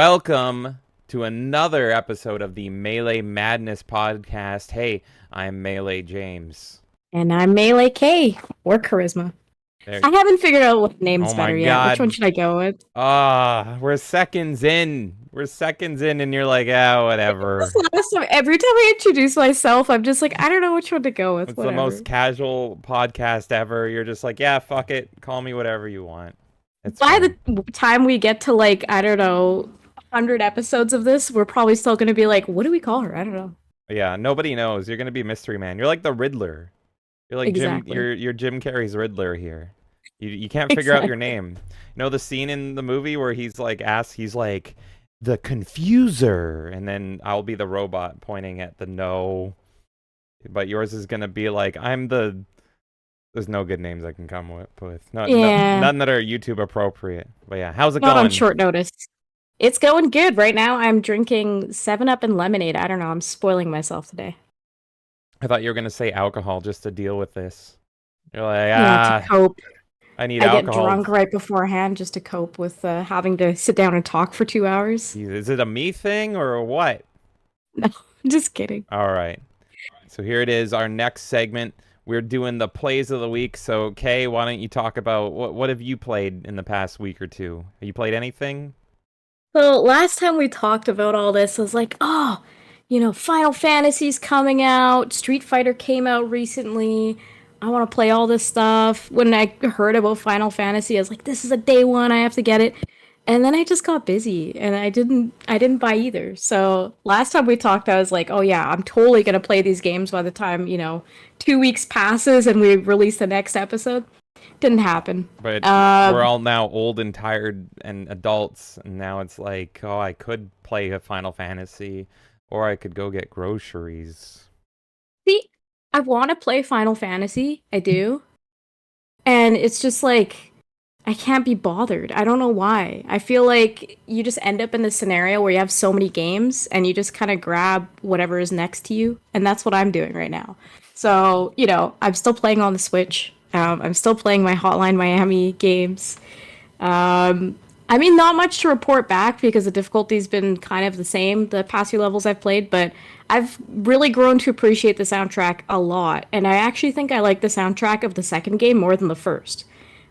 Welcome to another episode of the Melee Madness podcast. Hey, I'm Melee James. And I'm Melee K or Charisma. There. I haven't figured out what Oh name's my better yet. Which one God. should I go with? We're seconds in. We're seconds in, and you're like, whatever. Every time I introduce myself, I'm just like, I don't know which one to go with. It's the Whatever. most casual podcast ever. You're just like, yeah, fuck it. Call me whatever you want. It's By fine. the time we get to I don't know, 100 episodes of this, we're probably still going to be like, what do we call her? I don't know. Yeah, nobody knows. You're gonna be mystery man. You're like the Riddler. You're like Jim. Exactly. You're Jim Carrey's Riddler here. You can't figure out your Exactly. name. You know the scene in the movie where he's like he's like the confuser, and then I'll be the robot pointing at the no, but yours is gonna be like I'm the. There's no good names I can come with. Yeah. None that are YouTube appropriate. But yeah, how's it Not on going? short notice. It's going good right now. I'm drinking 7-Up and lemonade. I don't know. I'm spoiling myself today. I thought you were gonna say alcohol just to deal with this. You're like Yeah, to cope. I need I get alcohol. drunk right beforehand just to cope with having to sit down and talk for 2 hours. Is it a me thing or what? No, just kidding. All right. So here it is, our next segment. We're doing the plays of the week. So, Kay, why don't you talk about what have you played in the past week or two? Have you played anything? So last time we talked about all this, I was like, oh, Final Fantasy's coming out. Street Fighter came out recently. I want to play all this stuff. When I heard about Final Fantasy, I was like, this is a day one. I have to get it. And then I just got busy and I didn't buy either. So last time we talked, I was like, oh yeah, I'm totally gonna play these games by the time, 2 weeks passes and we release the next episode. Didn't happen. But we're Um, all now old and tired and adults, and now it's like, oh, I could play a Final Fantasy, or I could go get groceries. See, I want to play Final Fantasy. I do. And it's just like I can't be bothered. I don't know why. I feel like you just end up in this scenario where you have so many games and you just kind of grab whatever is next to you. And that's what I'm doing right now. So, I'm still playing on the Switch. I'm still playing my Hotline Miami games. I mean, not much to report back because the difficulty's been kind of the same the past few levels I've played, but I've really grown to appreciate the soundtrack a lot. And I actually think I like the soundtrack of the second game more than the first,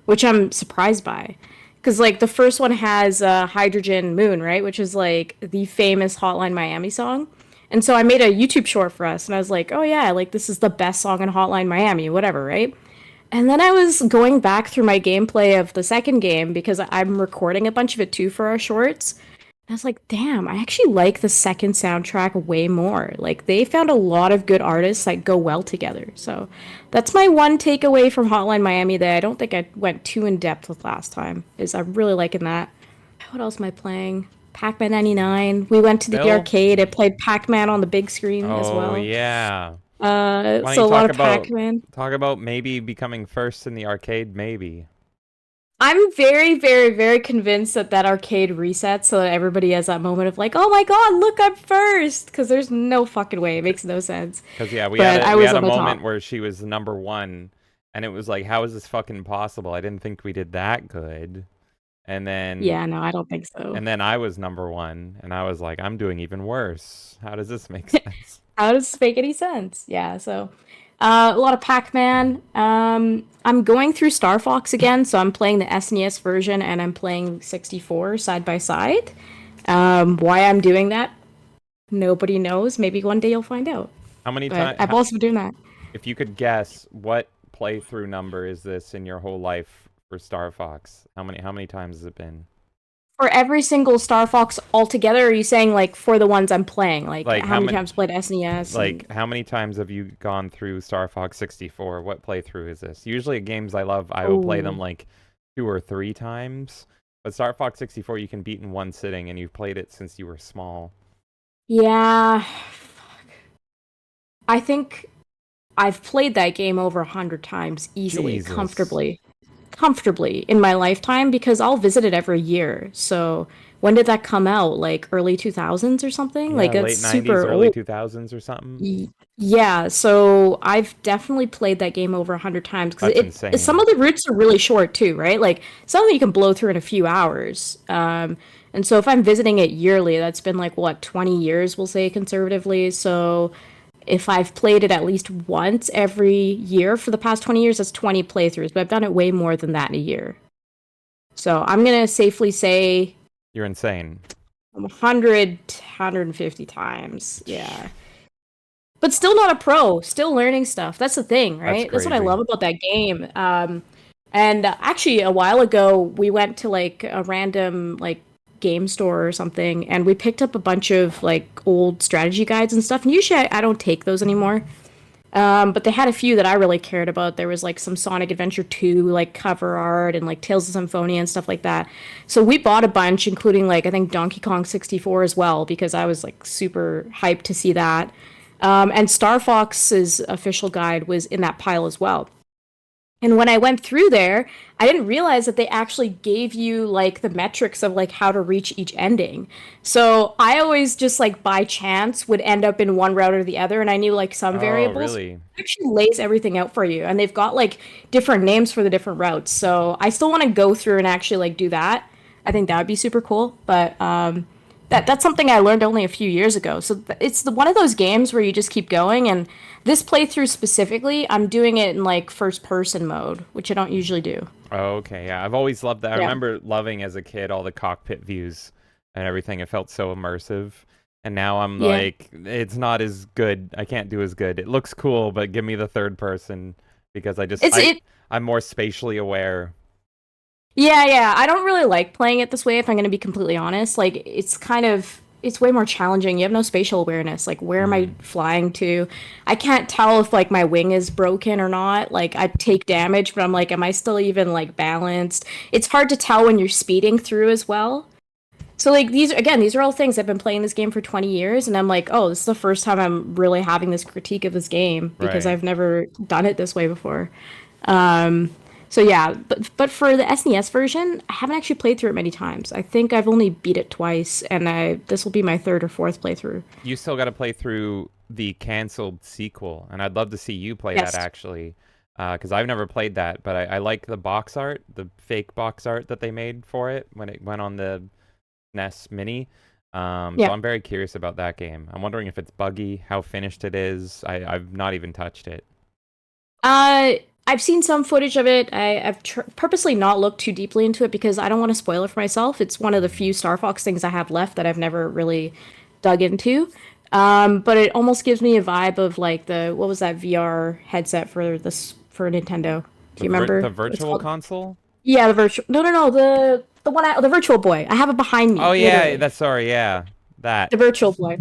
which I'm surprised by. Because, the first one has Hydrogen Moon, right? Which is, the famous Hotline Miami song. And so I made a YouTube short for us, and I was like, oh, yeah, this is the best song in Hotline Miami, whatever, right? And then I was going back through my gameplay of the second game because I'm recording a bunch of it too for our shorts. And I was like, damn, I actually like the second soundtrack way more. Like, they found a lot of good artists that go well together. So that's my one takeaway from Hotline Miami that I don't think I went too in depth with last time, is I'm really liking that. What else am I playing? Pac-Man 99. We went to the Still? arcade. I played Pac-Man on the big screen as Oh well. yeah. Why don't you So a lot of Pac-Man. talk about maybe becoming first in the arcade? Maybe. I'm very, very, very convinced that that arcade resets so that everybody has that moment of like, oh my god, look, I'm first! Because there's no fucking way. It makes no sense. Because yeah, But I we was had a on the moment top. where she was number one, and it was like, how is this fucking possible? I didn't think we did that good. And then Yeah, no, I don't think so. I was number one, and I was like, I'm doing even worse. How does this make sense? How does this make any sense? Yeah, so a lot of Pac-Man. I'm going through Star Fox again, so I'm playing the SNES version and I'm playing 64 side by side. Why I'm doing that, nobody knows. Maybe one day you'll find out. How many But times? I've also been doing that. If you could guess, what playthrough number is this in your whole life for Star Fox? How many times has it been? For every single Star Fox altogether, are you saying for the ones I'm playing? Like Like how many times I played SNES and how many times have you gone through Star Fox 64? What playthrough is this? Usually games I love, I will play them oh like 2 or 3 times. But Star Fox 64 you can beat in one sitting, and you've played it since you were small. yeah, I think I've played that game over 100 times easily, Jesus. comfortably in my lifetime because I'll visit it every year. So when did that come out? Like early 2000s or something? Yeah, Like that's late 90s, super early old. 2000s or something. Yeah, so I've definitely played that game over 100 times because That's some insane. of the routes are really short too, right? Like some of them you can blow through in a few hours. And so if I'm visiting it yearly, that's been like what, 20 years, we'll say conservatively. So if I've played it at least once every year for the past 20 years, that's 20 playthroughs, but I've done it way more than that in a year. So I'm gonna safely say You're insane. 100, 150 times. Yeah. But still not a pro, still learning stuff. That's the thing, That's right? That's what I crazy. love about that game. And actually, a while ago, we went to like a random like game store or something, and we picked up a bunch of like old strategy guides and stuff. And usually, I don't take those anymore. But they had a few that I really cared about. There was like some Sonic Adventure 2 like cover art and like Tales of Symphonia and stuff like that. So we bought a bunch, including like I think Donkey Kong 64 as well, because I was like super hyped to see that. And Star Fox's official guide was in that pile as well. And when I went through there, I didn't realize that they actually gave you like the metrics of like how to reach each ending. So I always just like by chance would end up in one route or the other, and I knew like some Oh, variables. really? It actually lays everything out for you, and they've got like different names for the different routes. So I still want to go through and actually like do that. I think that would be super cool. But that's something I learned only a few years ago. So it's one of those games where you just keep going. And this playthrough specifically, I'm doing it in like first person mode, which I don't usually do. Oh, okay, yeah. I've always loved that. I Yeah. remember loving as a kid all the cockpit views and everything. It felt so immersive. And now I'm Yeah. like, it's not as good. I can't do as good. It looks cool, but give me the third person because It's it I'm more spatially aware. yeah. I don't really like playing it this way if I'm going to be completely honest. Like it's way more challenging. You have no spatial awareness. Like where am I Mm, flying to? I can't tell if like my wing is broken or not. Like I take damage, but I'm like am I still even like balanced? It's hard to tell when you're speeding through as well. So like these are all things I've been playing this game for 20 years and I'm like, "Oh, this is the first time I'm really having this critique of this game because right. I've never done it this way before." Um so yeah, but for the SNES version, I haven't actually played through it many times. I think I've only beat it twice and I this will be my third or fourth playthrough. You still got to play through the canceled sequel, and I'd love to see you play that Yes. actually, because I've never played that. But I like the box art, the fake box art that they made for it when it went on the NES Mini. So Yeah. I'm very curious about that game. I'm wondering if it's buggy, how finished it is. I've not even touched it. Uh, I've seen some footage of it. I've purposely not looked too deeply into it because I don't want to spoil it for myself. It's one of the Mhm. few Star Fox things I have left that I've never really dug into. But it almost gives me a vibe of like the what was that VR headset for this for Nintendo? Do you The remember what it's virtual called? console? Yeah, the virtual. No, the one the Virtual Boy. I have it behind Oh me, yeah, literally. that's sorry, yeah, that. The Virtual Boy.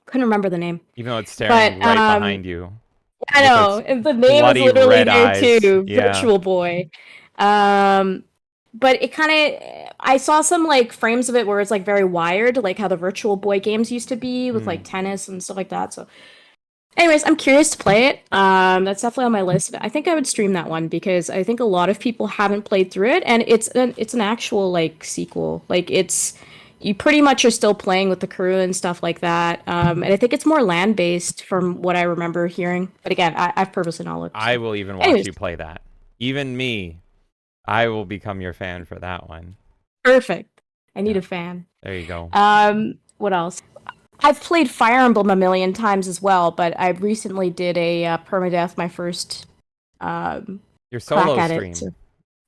Couldn't remember the name, Even though it's staring but right behind you I with know its and the name is bloody literally red there eyes. too, Yeah. Virtual Boy. Um, but it kind of I saw some like frames of it where it's like very wired, like how the Virtual Boy games used to be with like Hmm. tennis and stuff like that. So, anyways, I'm curious to play it. That's definitely on my list. I think I would stream that one because I think a lot of people haven't played through it, and it's an actual like sequel. Like it's you pretty much are still playing with the crew and stuff like that. And I think it's more land based from what I remember hearing. But again, I've purposely not looked. I So, will even watch anyways, you play that. Even me, I will become your fan for that one. perfect. I need Yeah, a fan. there you go. What else? I've played Fire Emblem a million times as well, but I recently did a permadeath, my first um, Your crack solo at it. So, stream.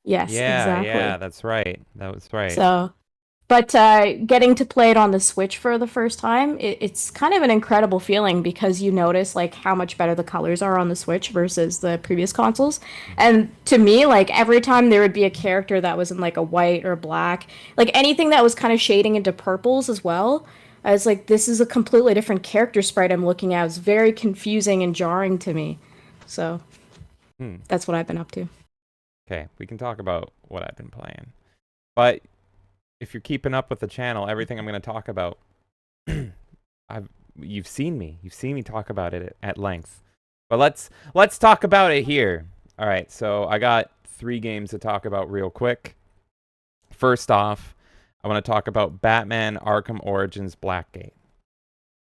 yes, Yeah, exactly. that's right. That was right. So, but getting to play it on the Switch for the first time, it's kind of an incredible feeling because you notice like how much better the colors are on the Switch versus the previous consoles. Mhm. And to me, like every time there would be a character that was in like a white or black, like anything that was kind of shading into purples as well, I was like, this is a completely different character sprite I'm looking at. It's very confusing and jarring to me. So Hmm. that's what I've been up to. Okay, we can talk about what I've been playing. But if you're keeping up with the channel, everything I'm going to talk about, I've you've seen me. You've seen me talk about it at length. But let's talk about it here. All right, so I got 3 games to talk about real quick. First off, I want to talk about Batman Arkham Origins Blackgate.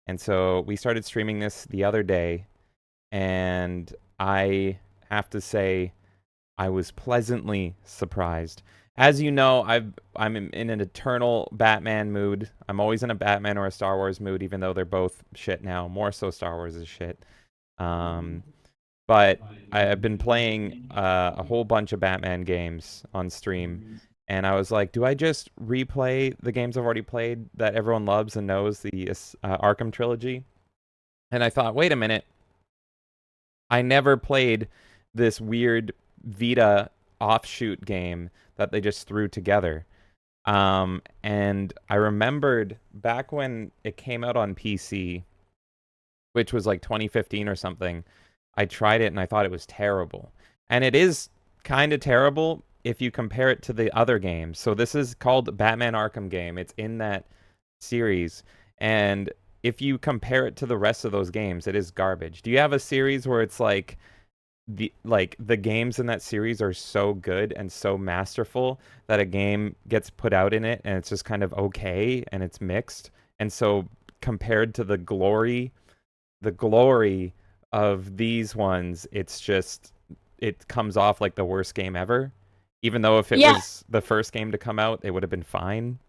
And so we started streaming this the other day, and I have to say I was pleasantly surprised. As you know, I'm in an eternal Batman mood. I'm always in a Batman or a Star Wars mood, even though they're both shit now. More so, Star Wars is shit. Um, but I've been playing a whole bunch of Batman games on stream, and I was like, do I just replay the games I've already played that everyone loves and knows, the Arkham trilogy? And I thought, wait a minute, I never played this weird Vita offshoot game that they just threw together. And I remembered back when it came out on PC, which was like 2015 or something, I tried it and I thought it was terrible. And it is kind of terrible if you compare it to the other games. So this is called Batman Arkham game. It's in that series. And if you compare it to the rest of those games, it is garbage. Do you have a series where it's like the games in that series are so good and so masterful that a game gets put out in it and it's just kind of okay and it's mixed? And so compared to the glory of these ones, it's just, it comes off like the worst game ever. Even though if it Yeah, was the first game to come out, it would have been fine.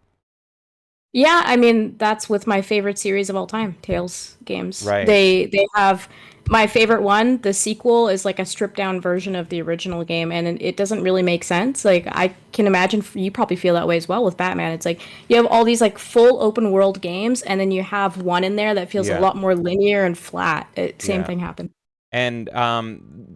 yeah, I mean, that's with my favorite series of all time, Tales games. Right. They have my favorite one, the sequel is like a stripped down version of the original game, and it doesn't really make sense. Like I can imagine you probably feel that way as well with Batman. It's like you have all these like full open world games, and then you have one in there that feels a Yeah. lot more linear and flat. Same Yeah. thing happened. And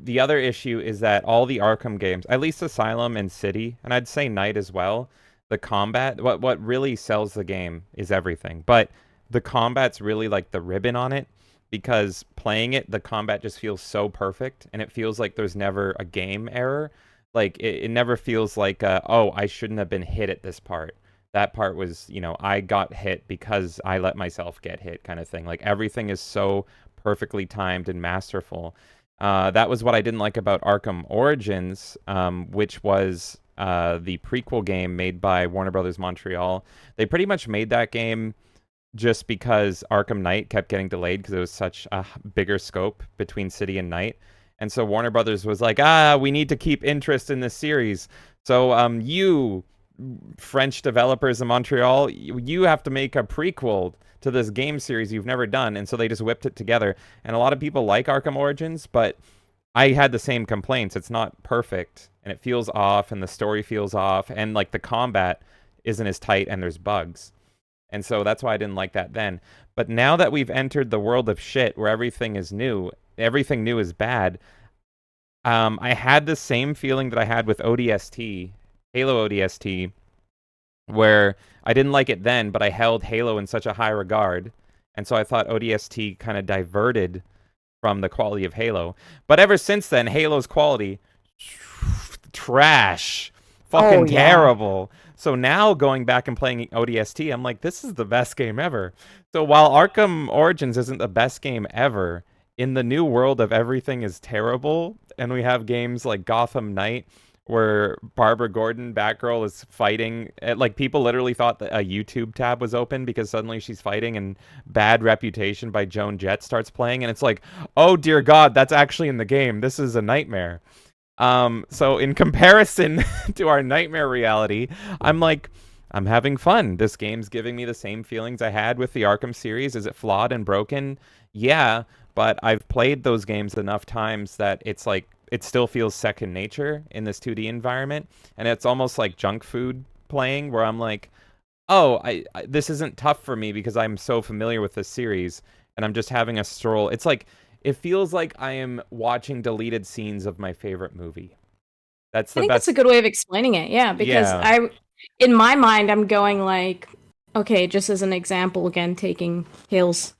the other issue is that all the Arkham games, at least Asylum and City, and I'd say Knight as well, the combat, what really sells the game is everything. But the combat's really like the ribbon on it, because playing it, the combat just feels so perfect, and it feels like there's never a game error. Like it never feels like, oh, I shouldn't have been hit at this part. That part was, I got hit because I let myself get hit, kind of thing. Like everything is so perfectly timed and masterful. That was what I didn't like about Arkham Origins, which was the prequel game made by Warner Brothers Montreal. They pretty much made that game just because Arkham Knight kept getting delayed because it was such a bigger scope between City and Knight. And so Warner Brothers was like, we need to keep interest in this series. So you French developers in Montreal, you have to make a prequel to this game series you've never done. And so they just whipped it together. And a lot of people like Arkham Origins, but I had the same complaints. It's not perfect, and it feels off, and the story feels off, and like the combat isn't as tight, and there's bugs. And so that's why I didn't like that then. But now that we've entered the world of shit where everything is new, everything new is bad, I had the same feeling that I had with ODST, Halo ODST, where I didn't like it then, but I held Halo in such a high regard. And so I thought ODST kind of diverted from the quality of Halo. But ever since then, Halo's quality, trash. Oh Fucking yeah. terrible. So now going back and playing ODST, I'm like, this is the best game ever. So while Arkham Origins isn't the best game ever, in the new world of everything is terrible, and we have games like Gotham Knight, where Barbara Gordon, Batgirl, is fighting. Like, people literally thought that a YouTube tab was open because suddenly she's fighting, and Bad Reputation by Joan Jett starts playing, and it's like, oh dear God, that's actually in the game. This is a nightmare. So in comparison to our nightmare reality, I'm like, I'm having fun. This game's giving me the same feelings I had with the Arkham series. Is it flawed and broken? Yeah, but I've played those games enough times that it's like, it still feels second nature in this 2D environment, and it's almost like junk food playing, where I'm like, oh, this isn't tough for me because I'm so familiar with this series, and I'm just having a stroll. It's like, it feels like I am watching deleted scenes of my favorite movie. That's I the think that's a best. good way of explaining it. Yeah, because Yeah. in my mind, I'm going like, okay, just as an example, again, taking Hales,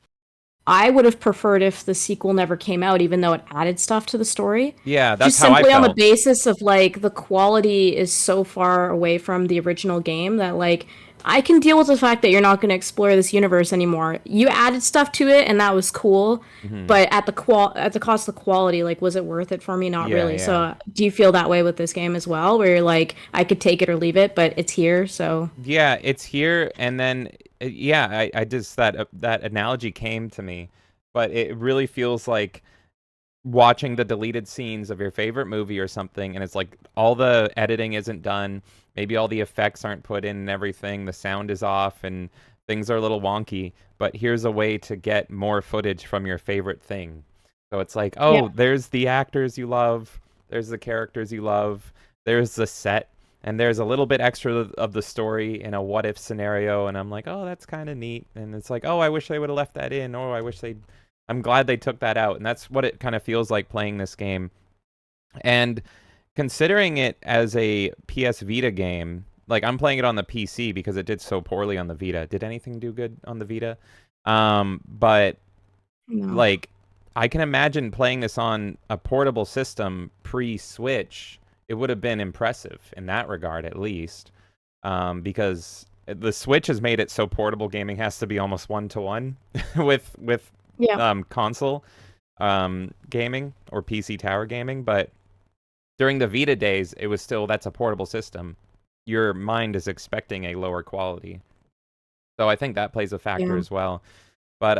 I would have preferred if the sequel never came out, even though it added stuff to the story. Yeah, that's Just how I simply on the felt. basis of like the quality is so far away from the original game that like I can deal with the fact that you're not going to explore this universe anymore. You added stuff to it and that was cool, Hmm. but at the cost of the quality, like was it worth it for me? Not Yeah, really. yeah. So do you feel that way with this game as well, where you're like I could take it or leave it, but it's here, so Yeah, it's here, and then yeah, I just that analogy came to me, but it really feels like watching the deleted scenes of your favorite movie or something, and it's like all the editing isn't done, maybe all the effects aren't put in and everything, the sound is off and things are a little wonky, but here's a way to get more footage from your favorite thing. So it's like, Yeah, oh, there's the actors you love, there's the characters you love, there's the set, and there's a little bit extra of the story in a what if scenario, and I'm like, oh, that's kind of neat. And it's like, oh, I wish they would have left that in, or I wish they I'm glad they took that out, and that's what it kind of feels like playing this game. And considering it as a PS Vita game, like I'm playing it on the PC because it did so poorly on the Vita. Did anything do good on the Vita? But no. like I can imagine playing this on a portable system pre-Switch. It would have been impressive in that regard, at least, because the Switch has made it so portable gaming has to be almost 1-to-1 with Yeah, console gaming or PC tower gaming. But during the Vita days, it was still that's a portable system. Your mind is expecting a lower quality, so I think that plays a factor yeah. as well. But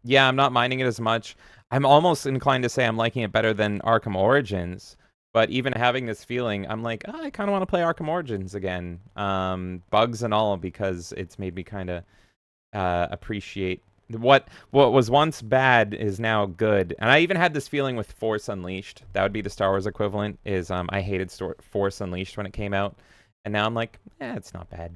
yeah, I'm not minding it as much. I'm almost inclined to say I'm liking it better than Arkham Origins. But even having this feeling, I'm like, oh, I kind of want to play Arkham Origins again, bugs and all, because it's made me kind of appreciate what was once bad is now good. And I even had this feeling with Force Unleashed. That would be the Star Wars equivalent. Is I hated Force Unleashed when it came out, and now I'm like, it's not bad.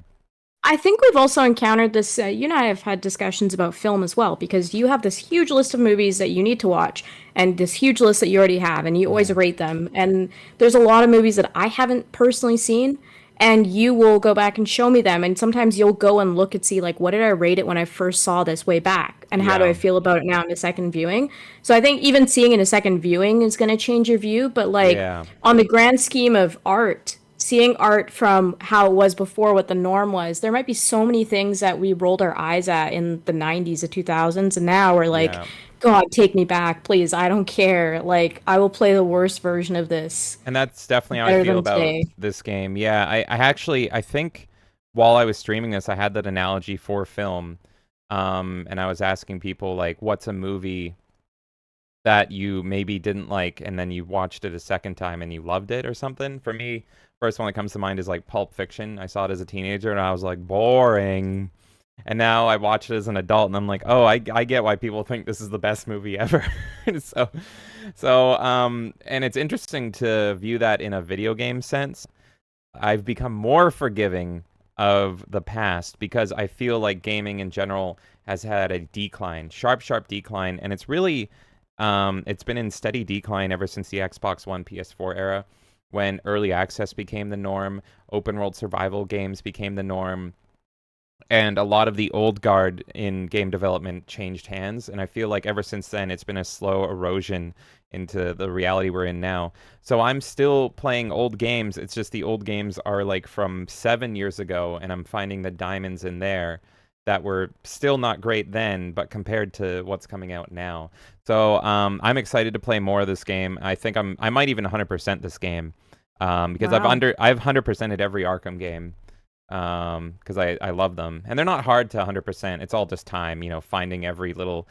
I think we've also encountered this. You and I have had discussions about film as well, because you have this huge list of movies that you need to watch, and this huge list that you already have, and you always Yeah, rate them. And there's a lot of movies that I haven't personally seen, and you will go back and show me them. And sometimes you'll go and look and see, like, what did I rate it when I first saw this way back, and how do I yeah, feel about it now in a second viewing? So I think even seeing in a second viewing is going to change your view, but like yeah, on the grand scheme of art, seeing art from how it was before, what the norm was, there might be so many things that we rolled our eyes at in the 90s, the 2000s, and now we're like, yeah. God, take me back, please. I don't care. Like, I will play the worst version of this And that's definitely how I better feel than about today. this game. Yeah, I actually I think while I was streaming this, I had that analogy for film, and I was asking people like, what's a movie that you maybe didn't like and then you watched it a second time and you loved it or something. For me, first one that comes to mind is like Pulp Fiction. I saw it as a teenager and I was like, boring. And now I watch it as an adult and I'm like, oh, I get why people think this is the best movie ever. so and it's interesting to view that in a video game sense. I've become more forgiving of the past because I feel like gaming in general has had a decline, sharp decline, and it's been in steady decline ever since the Xbox One PS4 era, when early access became the norm, open world survival games became the norm, and a lot of the old guard in game development changed hands. And I feel like ever since then, it's been a slow erosion into the reality we're in now. So I'm still playing old games. It's just the old games are like from 7 years ago, and I'm finding the diamonds in there that were still not great then, but compared to what's coming out now. So I'm excited to play more of this game. I think I might even 100% this game, because Wow. I've 100%ed every Arkham game, because I love them, and they're not hard to 100%. It's all just time, finding every little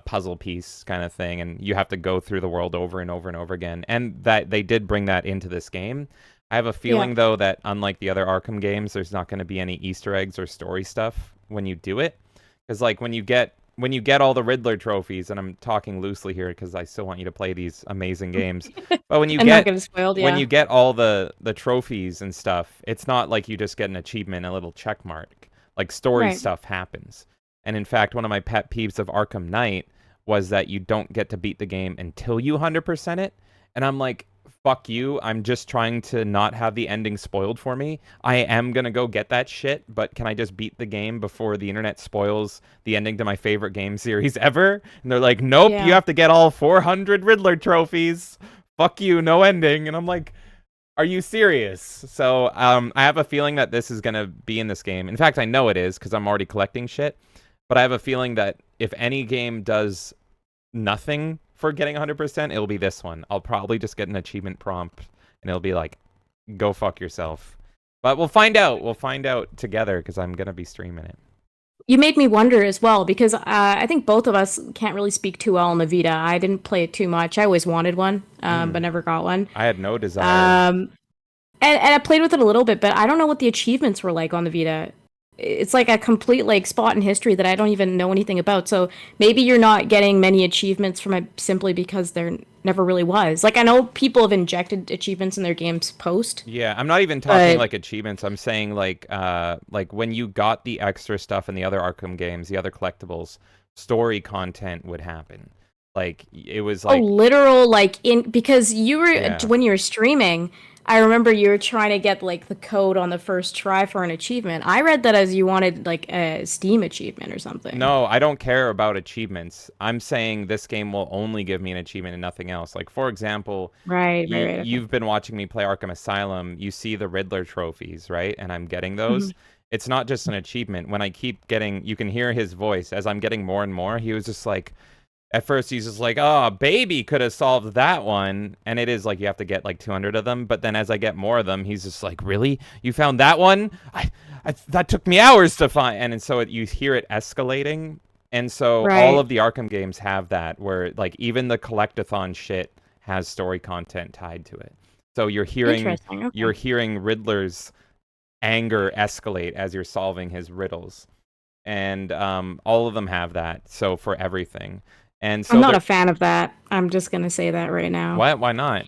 puzzle piece kind of thing, and you have to go through the world over and over and over again. And that they did bring that into this game. I have a Yeah. feeling though that unlike the other Arkham games, there's not going to be any Easter eggs or story stuff when you do it, because like when you get all the Riddler trophies, and I'm talking loosely here because I still want you to play these amazing games, but when you I'm not get getting spoiled, when yeah. you get all the trophies and stuff, it's not like you just get an achievement, a little check mark. Like story Right. stuff happens. And in fact, one of my pet peeves of Arkham Knight was that you don't get to beat the game until you 100% it. And I'm like, fuck you. I'm just trying to not have the ending spoiled for me. I am going to go get that shit, but can I just beat the game before the internet spoils the ending to my favorite game series ever? And they're like, nope, you Yeah. have to get all 400 Riddler trophies. Fuck you, no ending. And I'm like, are you serious? So I have a feeling that this is gonna be in this game. In fact, I know it is because I'm already collecting shit. But I have a feeling that if any game does nothing for getting 100%, it'll be this one. I'll probably just get an achievement prompt, and it'll be like, "Go fuck yourself." But we'll find out. We'll find out together because I'm gonna be streaming it. You made me wonder as well because I think both of us can't really speak too well on the Vita. I didn't play it too much. I always wanted one, but Mm, never got one. I had no desire. Um, and I played with it a little bit, but I don't know what the achievements were like on the Vita. It's like a complete like spot in history that I don't even know anything about. So maybe you're not getting many achievements from it simply because there never really was. Like I know people have injected achievements in their games post, Yeah, I'm not even talking but like achievements. I'm saying like when you got the extra stuff in the other Arkham games, the other collectibles, story content would happen. Like it was oh, like literal like in because you were yeah. when you were streaming. I remember you were trying to get like the code on the first try for an achievement. I read that as you wanted like a Steam achievement or something. No, I don't care about achievements. I'm saying this game will only give me an achievement and nothing else. Like for example, Right, right, you right. Okay. you've been watching me play Arkham Asylum. You see the Riddler trophies, right? And I'm getting those. Mhm. It's not just an achievement. When I keep getting, you can hear his voice as I'm getting more and more. He was just like, at first he's just like, oh, baby could have solved that one. And it is like you have to get like 200 of them. But then as I get more of them, he's just like, really? You found that one? That took me hours to find. And so you hear it escalating. And so all Right. of the Arkham games have that, where like even the collectathon shit has story content tied to it. So Interesting. you're Okay. hearing Riddler's anger escalate as you're solving his riddles. And all of them have that. So for everything. And I'm so not there a fan of that. I'm just gonna say that right now. what? Why not?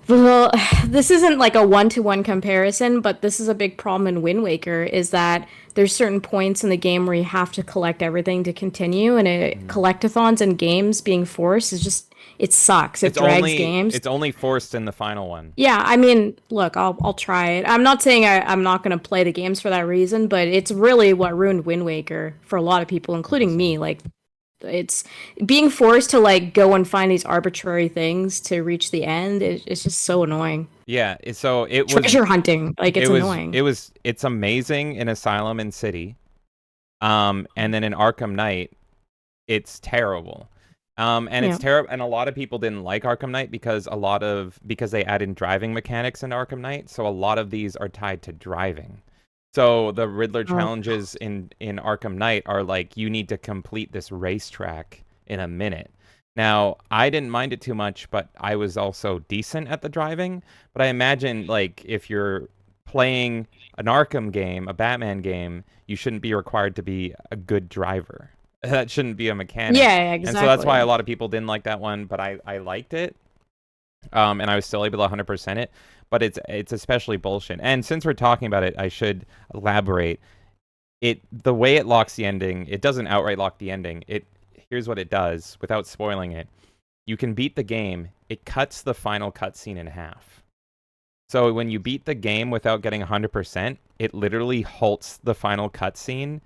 Well, this isn't like a one-to-one comparison, but this is a big problem in Wind Waker is that there's certain points in the game where you have to collect everything to continue, and Mhm. collectathons and games being forced is just it sucks. It drags games. It's only forced in the final one. Yeah, I mean, look, I'll try it. I'm not saying I'm not gonna play the games for that reason, but it's really what ruined Wind Waker for a lot of people, including Interesting. me. Like it's being forced to like go and find these arbitrary things to reach the end. It's just so annoying. Yeah, Treasure hunting, like it's annoying. it's amazing in Asylum and City. And then in Arkham Knight, it's terrible. And it's Yeah. terrible, and a lot of people didn't like Arkham Knight because they added driving mechanics into Arkham Knight, so a lot of these are tied to driving. So the Riddler Oh, challenges in Arkham Knight are like you need to complete this racetrack in a minute. Now, I didn't mind it too much, but I was also decent at the driving. But I imagine like if you're playing an Arkham game, a Batman game, you shouldn't be required to be a good driver. That shouldn't be a mechanic. yeah, And so that's why a exactly. lot of people didn't like that one, but I liked it. And I was still able to 100% it, but it's especially bullshit. And since we're talking about it, I should elaborate. The way it locks the ending, it doesn't outright lock the ending. Here's what it does without spoiling it. You can beat the game, it cuts the final cutscene in half. So when you beat the game without getting 100%, it literally halts the final cutscene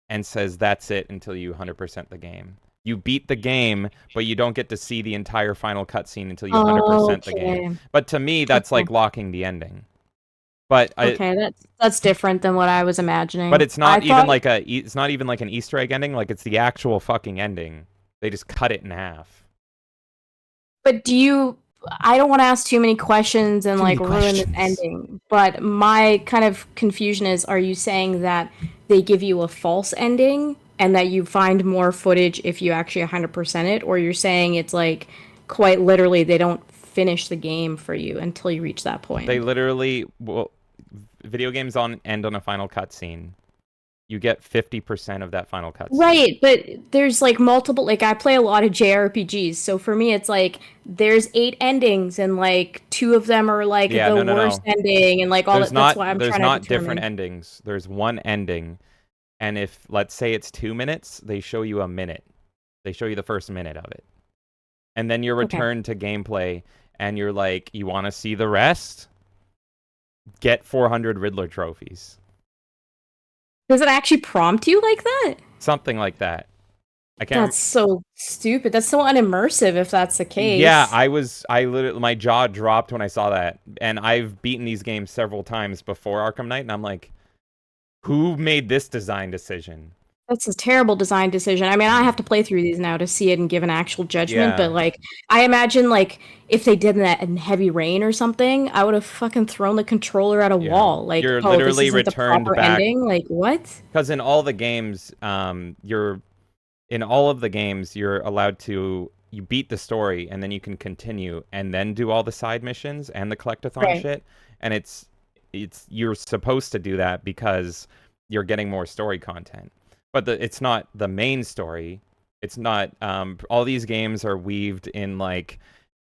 and says that's it until you 100% the game. You beat the game, but you don't get to see the entire final cutscene until you 100% the game. Okay. But to me, that's Okay. like locking the ending. But Okay, that's different than what I was imagining. I thought, it's not even like an Easter egg ending. Like it's the actual fucking ending. They just cut it in half. but do you? I don't want to ask too many questions and Too many like ruin this questions. ending. But my kind of confusion is: are you saying that they give you a false ending and that you find more footage if you actually 100% it, or you're saying it's like quite literally they don't finish the game for you until you reach that They point? literally video games end on a final cutscene. You get 50% of that final cutscene. Right, but there's like multiple like I play a lot of JRPGs, so for me it's like there's eight endings and like two of them are like Yeah, the no, no, worst no. ending and like all that that's why I'm There's trying to not different determine. endings. There's one ending, and if let's say it's 2 minutes, they show you a minute. They show you the first minute of it, and then you're Okay. returned to gameplay, and you're like, you want to see the rest? Get 400 Riddler trophies, Does it actually prompt you like that? something like that. I can't. That's so stupid. That's so unimmersive if that's the Yeah, case. I literally, my jaw dropped when I saw that, and I've beaten these games several times before Arkham Knight, and I'm like, who made this design decision? That's a terrible design decision. I mean, I have to play through these now to see it and give an actual judgment, but Yeah, like I imagine like if they did that in heavy rain or something, I would have fucking thrown the controller at a yeah. wall. Like, You're oh, this literally isn't the returned proper back ending. Like, what? because in all the games, you're in all of the games, you're allowed to you beat the story and then you can continue and then do all the side missions and the collectathon Right. shit. And it's you're supposed to do that because you're getting more story content. But it's not the main story. It's not all these games are weaved in like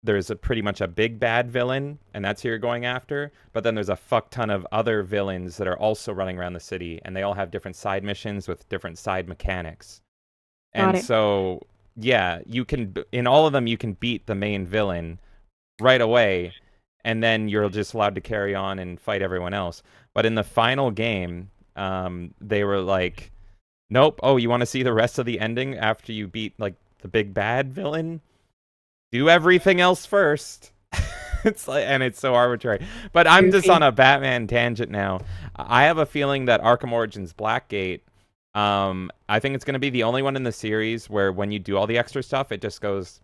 there's a pretty much a big bad villain and that's who you're going after, but then there's a fuck ton of other villains that are also running around the city and they all have different side missions with different side mechanics. Got And it. so, yeah, you can in all of them you can beat the main villain right away, and then you're just allowed to carry on and fight everyone else. But in the final game, they were like, "Nope. Oh, you want to see the rest of the ending after you beat like the big bad villain? Do everything else first." It's like, and it's so arbitrary. But I'm just on Goofy. a Batman tangent now. I have a feeling that Arkham Origins Blackgate, I think it's going to be the only one in the series where when you do all the extra stuff, it just goes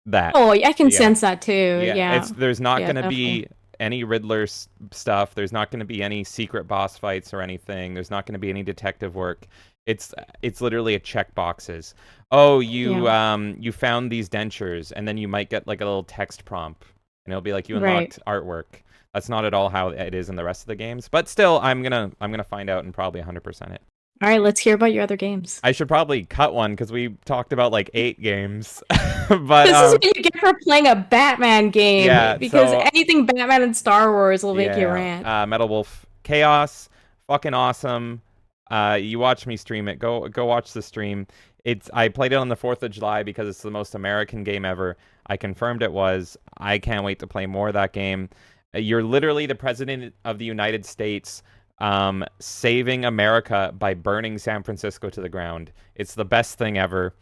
that. Oh, I can Yeah. sense that too. Yeah. Yeah. There's not Yeah, going to definitely. be any Riddler stuff. There's not going to be any secret boss fights or anything. There's not going to be any detective work. It's literally a check boxes. Oh, Yeah. you found these dentures, and then you might get like a little text prompt, and it'll be like you Right. unlocked artwork. That's not at all how it is in the rest of the games. But still, I'm gonna find out and probably 100% it. All right, let's hear about your other games. I should probably cut one because we talked about like 8 games. But This is what you get for playing a Batman game yeah, because so anything Batman and Star Wars will make you yeah, rant. Metal Wolf Chaos, fucking awesome. You watch me stream it. Go watch the stream. I played it on the 4th of July because it's the most American game ever. I confirmed it was. I can't wait to play more of that game. You're literally the president of the United States, saving America by burning San Francisco to the ground. It's the best thing ever.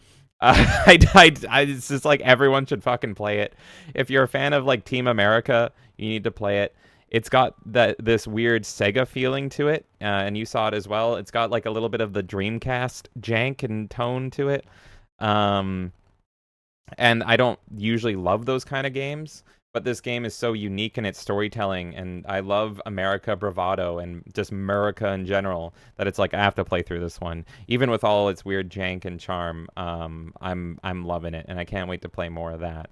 It's just like everyone should fucking play it. If you're a fan of like Team America, you need to play it. It's got this weird Sega feeling to it, and you saw it as well. It's got like a little bit of the Dreamcast jank and tone to it. Um, and I don't usually love those kind of games, but this game is so unique in its storytelling, and I love America bravado and just America in general that it's like I have to play through this one, even with all its weird jank and charm. I'm loving it, and I can't wait to play more of that.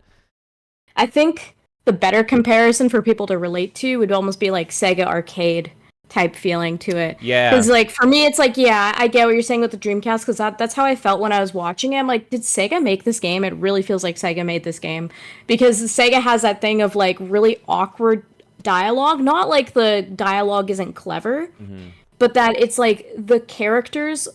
I think the better comparison for people to relate to would almost be like Sega Arcade type feeling to it. Yeah. Because like for me, it's like yeah, I get what you're saying with the Dreamcast because that's how I felt when I was watching it. I'm like, did Sega make this game? It really feels like Sega made this game because Sega has that thing of like really awkward dialogue. Not like the dialogue isn't clever, Hmm. but that it's like the characters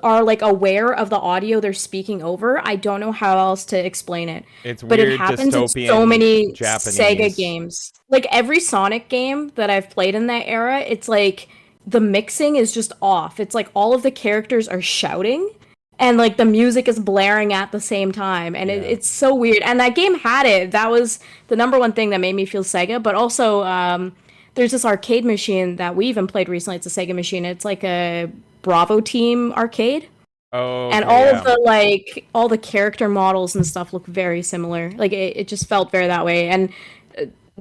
are like aware of the audio they're speaking over. I don't know how else to explain it, It's but it weird happens in so dystopian many Sega Japanese. games. Like every Sonic game that I've played in that era, it's like the mixing is just off. It's like all of the characters are shouting and like the music is blaring at the same time and Yeah. it's so weird. And that game had it. That was the number one thing that made me feel Sega, but also there's this arcade machine that we even played recently. It's a Sega machine. It's like a Bravo Team arcade. Oh, And okay, all of yeah. the like all the character models and stuff look very similar. Like it just felt very that way. And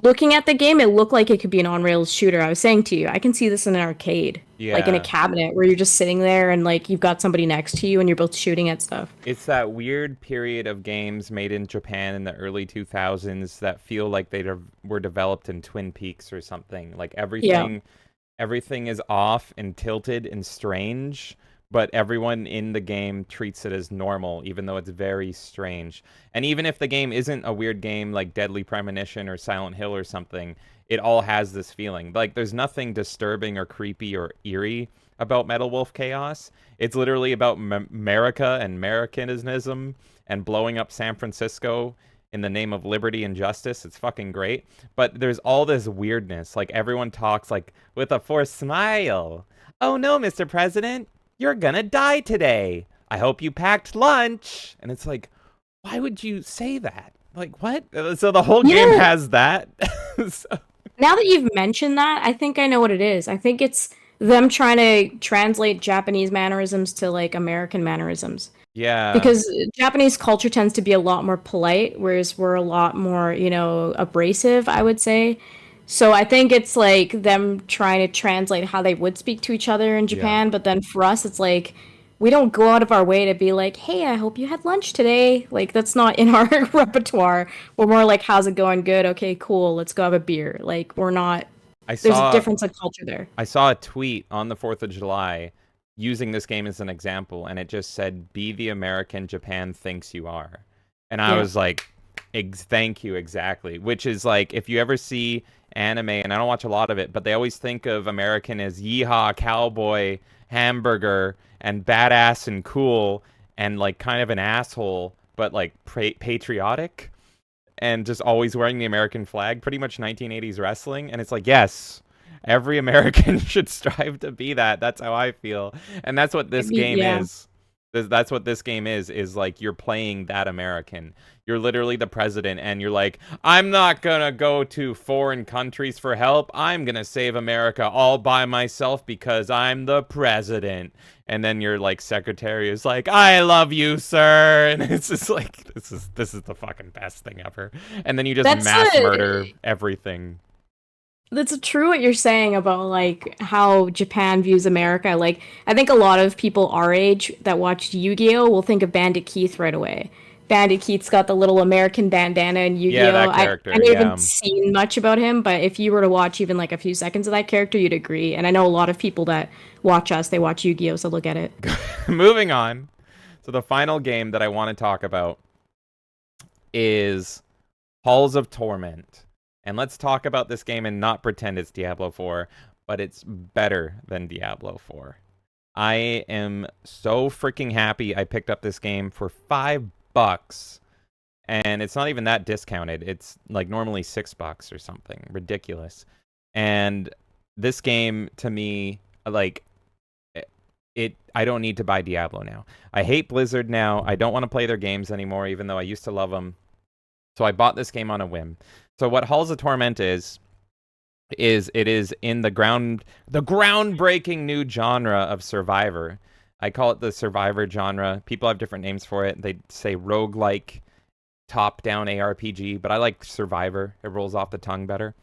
looking at the game, it looked like it could be an on-rails shooter. I was saying to you, I can see this in an arcade, like in a Yeah. cabinet where you're just sitting there and like you've got somebody next to you and you're both shooting at stuff. It's that weird period of games made in Japan in the early 2000s that feel like were developed in Twin Peaks or something. Like Yeah. everything is off and tilted and strange, but everyone in the game treats it as normal, even though it's very strange. And even if the game isn't a weird game like Deadly Premonition or Silent Hill or something, it all has this feeling. Like there's nothing disturbing or creepy or eerie about Metal Wolf Chaos. It's literally about America and Americanism and blowing up San Francisco in the name of liberty and justice. It's fucking great. But there's all this weirdness. Like everyone talks like with a forced smile. Oh no, Mr. President, you're gonna die today. I hope you packed lunch. And it's like, why would you say that? Like what? So the whole game Yeah. has that. So- Now that you've mentioned that, I think I know what it is. I think it's them trying to translate Japanese mannerisms to like American mannerisms. Yeah. Because Japanese culture tends to be a lot more polite, whereas we're a lot more, abrasive, I would say. So I think it's like them trying to translate how they would speak to each other in Yeah. Japan, but then for us, it's like we don't go out of our way to be like, "Hey, I hope you had lunch today." Like that's not in our repertoire. We're more like, "How's it going? Good. Okay, cool. Let's go have a beer." Like we're not. I There's a saw difference of culture there. I saw a tweet on the 4th of July using this game as an example, and it just said, "Be the American Japan thinks you are." And I Yeah. was like, thank you, exactly. Which is like, if you ever see anime, and I don't watch a lot of it, but they always think of American as yeehaw, cowboy, hamburger, and badass and cool, and like kind of an asshole, but like patriotic, and just always wearing the American flag, pretty much 1980s wrestling. And it's like, yes, every American should strive to be that. That's how I feel. And that's what this game Yeah. is. That's what this game is like you're playing that American. You're literally the president, and you're like, I'm not gonna go to foreign countries for help. I'm gonna save America all by myself because I'm the president. And then your like secretary is like, I love you, sir. And it's just like, this is the fucking best thing ever. And then you just That's mass murder a everything. That's true what you're saying about like how Japan views America. Like I think a lot of people our age that watched Yu-Gi-Oh will think of Bandit Keith right away. Bandit Keith's got the little American bandana in Yeah, Yu-Gi-Oh. that I character, haven't yeah. seen much about him, but if you were to watch even like a few seconds of that character, you'd agree. And I know a lot of people that watch us, they watch Yu-Gi-Oh, so look at it. Moving on. So the final game that I want to talk about is Halls of Torment. And let's talk about this game and not pretend it's Diablo 4, but it's better than Diablo 4. I am so freaking happy I picked up this game for $5, and it's not even that discounted. It's like normally $6 or something ridiculous. And this game to me, like, I don't need to buy Diablo now. I hate Blizzard now. I don't want to play their games anymore, even though I used to love them. So I bought this game on a whim. So what Halls of Torment is it is in the groundbreaking new genre of Survivor. I call it the Survivor genre. People have different names for it. They say roguelike, top-down ARPG, but I like Survivor. It rolls off the tongue better.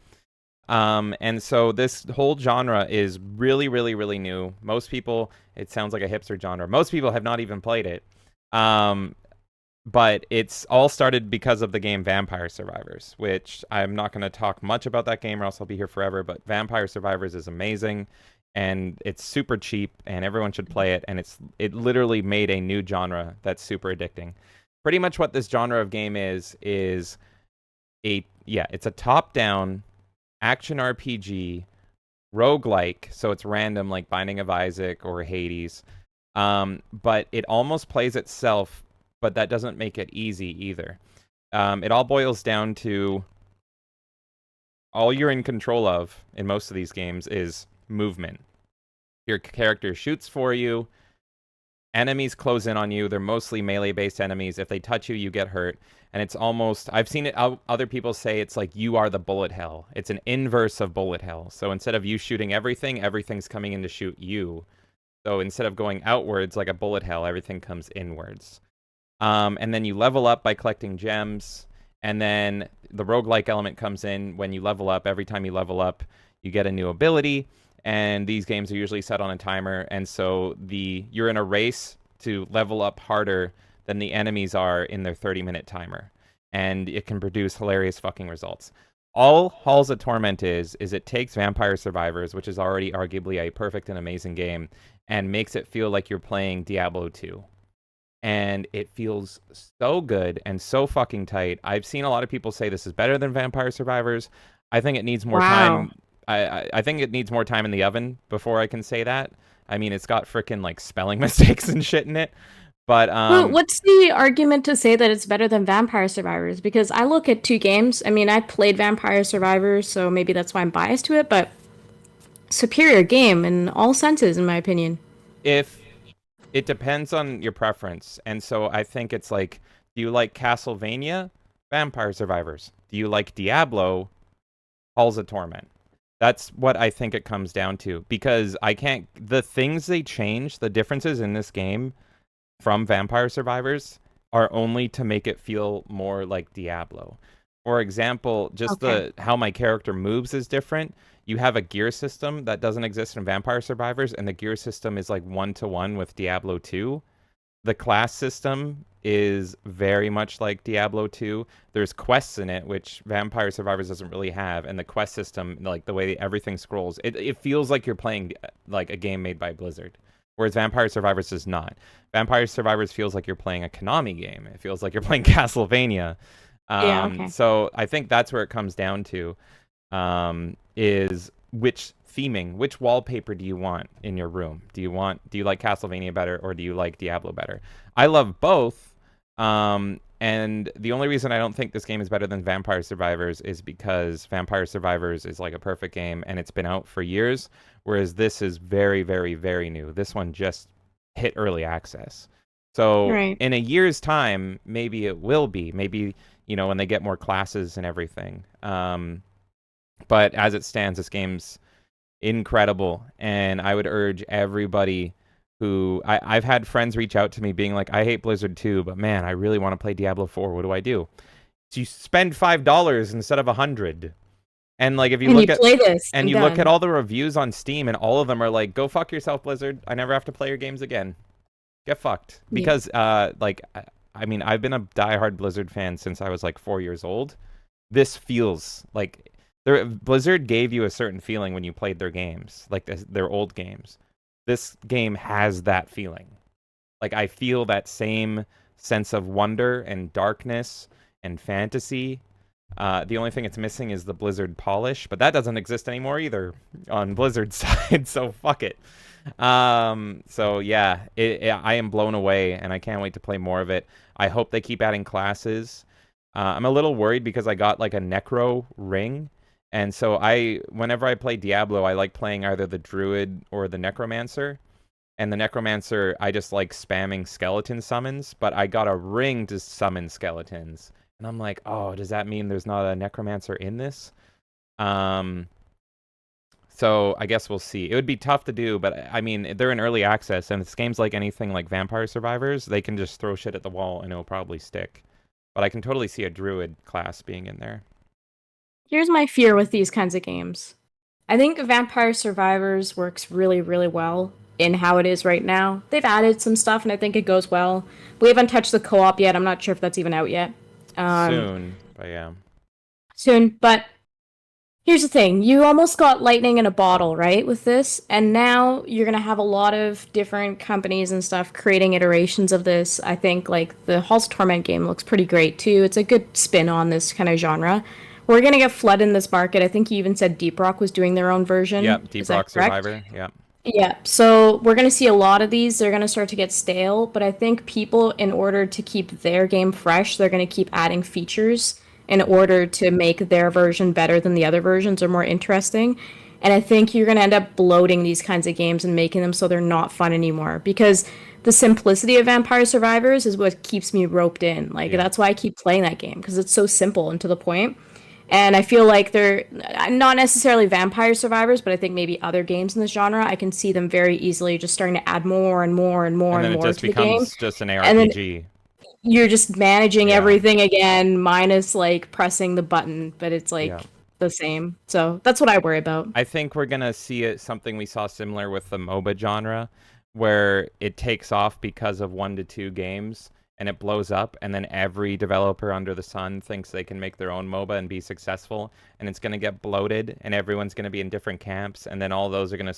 And so this whole genre is really, really, really new. Most people, it sounds like a hipster genre. Most people have not even played it. But it's all started because of the game Vampire Survivors, which I'm not going to talk much about that game or else I'll be here forever. But Vampire Survivors is amazing, and it's super cheap, and everyone should play it. And it literally made a new genre that's super addicting. Pretty much what this genre of game is it's a top-down action RPG, roguelike, so it's random like Binding of Isaac or Hades. But it almost plays itself, but that doesn't make it easy either. It all boils down to all you're in control of in most of these games is movement. Your character shoots for you. Enemies close in on you. They're mostly melee-based enemies. If they touch you, you get hurt. And it's almost... I've seen it... Other people say it's like you are the bullet hell. It's an inverse of bullet hell. So instead of you shooting everything, everything's coming in to shoot you. So instead of going outwards like a bullet hell, everything comes inwards. And then you level up by collecting gems. And then the roguelike element comes in when you level up. Every time you level up, you get a new ability. And these games are usually set on a timer. And so you're in a race to level up harder than the enemies are in their 30-minute timer. And it can produce hilarious fucking results. All Halls of Torment is it takes Vampire Survivors, which is already arguably a perfect and amazing game, and makes it feel like you're playing Diablo 2. And it feels so good and so fucking tight. I've seen a lot of people say this is better than Vampire Survivors. I think it needs more Wow. time. I think it needs more time in the oven before I can say that. I mean, it's got freaking like spelling mistakes and shit in it. But Well, what's the argument to say that it's better than Vampire Survivors? Because I look at two games. I mean, I played Vampire Survivors, so maybe that's why I'm biased to it, but superior game in all senses, in my opinion. if it depends on your preference, and so I think it's like, do you like Castlevania? Vampire Survivors. Do you like Diablo? Halls of Torment. That's what I think it comes down to, because I can't, the things they change, the differences in this game from Vampire Survivors are only to make it feel more like Diablo. For example, just Okay. the how my character moves is different. You have a gear system that doesn't exist in Vampire Survivors, and the gear system is like 1-to-1 with Diablo 2. The class system is very much like Diablo 2. There's quests in it, which Vampire Survivors doesn't really have, and the quest system, like the way everything scrolls, it feels like you're playing like a game made by Blizzard, whereas Vampire Survivors does not. Vampire Survivors feels like you're playing a Konami game. It feels like you're playing Castlevania. Yeah, okay. So I think that's where it comes down to, is which theming, which wallpaper do you want in your room? Do you like Castlevania better, or do you like Diablo better? I love both. And the only reason I don't think this game is better than Vampire Survivors is because Vampire Survivors is like a perfect game and it's been out for years, whereas this is very, very, very new. This one just hit early access. So Right. in a year's time, maybe it will be. Maybe, when they get more classes and everything. But as it stands, this game's incredible, and I would urge everybody who I've had friends reach out to me being like, I hate Blizzard too, but man, I really want to play Diablo 4. What do I do? So you spend $5 instead of 100. And like if you And look you at play this and and you look at done. all the reviews on Steam, and all of them are like, go fuck yourself, Blizzard. I never have to play your games again. Get fucked. Yeah. Because like I mean, I've been a diehard Blizzard fan since I was like 4 years old. This feels like Blizzard gave you a certain feeling when you played their games, like their old games. This game has that feeling. Like I feel that same sense of wonder and darkness and fantasy. The only thing it's missing is the Blizzard polish, but that doesn't exist anymore either on Blizzard's side. So fuck it. So yeah, I am blown away, and I can't wait to play more of it. I hope they keep adding classes. I'm a little worried because I got like a Necro ring, and so whenever I play Diablo, I like playing either the Druid or the Necromancer. And the Necromancer, I just like spamming skeleton summons, but I got a ring to summon skeletons. And I'm like, oh, does that mean there's not a Necromancer in this? Um, so I guess we'll see. It would be tough to do, but I mean, they're in early access, and it's games like anything like Vampire Survivors, they can just throw shit at the wall and it'll probably stick. But I can totally see a Druid class being in there. Here's my fear with these kinds of games. I think Vampire Survivors works really, really well in how it is right now. They've added some stuff, and I think it goes well. We haven't touched the co-op yet. I'm not sure if that's even out yet. Um, Soon, but yeah. soon, but here's the thing. You almost got lightning in a bottle, right, with this? And now you're going to have a lot of different companies and stuff creating iterations of this. I think, like, the Halls of Torment game looks pretty great, too. It's a good spin on this kind of genre. We're going to get flooded in this market. I think you even said Deep Rock was doing their own version. Yep, Deep Is that Rock correct? Survivor. Yep. Yeah, so we're going to see a lot of these. They're going to start to get stale, but I think people, in order to keep their game fresh, they're going to keep adding features in order to make their version better than the other versions or more interesting. And I think you're going to end up bloating these kinds of games and making them so they're not fun anymore because the simplicity of Vampire Survivors is what keeps me roped in. Like, Yeah. that's why I keep playing that game because it's so simple and to the point. And I feel like they're not necessarily Vampire Survivors, but I think maybe other games in this genre, I can see them very easily just starting to add more and more and more And and then it more just to the game. becomes just an And then ARPG. you're just managing Yeah. everything again, minus like pressing the button, but it's Yeah. like the same. So that's what I worry about. I think we're gonna see it something we saw similar with the MOBA genre, where it takes off because of 1 to 2 games and it blows up, and then every developer under the sun thinks they can make their own MOBA and be successful, and it's gonna get bloated, and everyone's gonna be in different camps, and then all those are gonna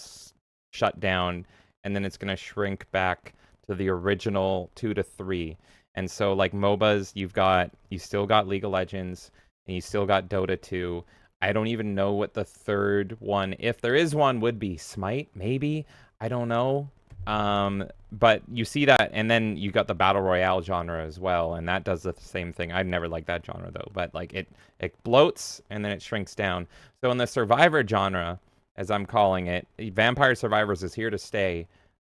shut down, and then it's gonna shrink back to the original 2 to 3. And so like MOBAs, you still got League of Legends, and you still got Dota 2. I don't even know what the third one, if there is one, would be. Smite, maybe? I don't know. But you see that, and then you got the Battle Royale genre as well, and that does the same thing. I've never liked that genre, though, but like it bloats, and then it shrinks down. So in the Survivor genre, as I'm calling it, Vampire Survivors is here to stay.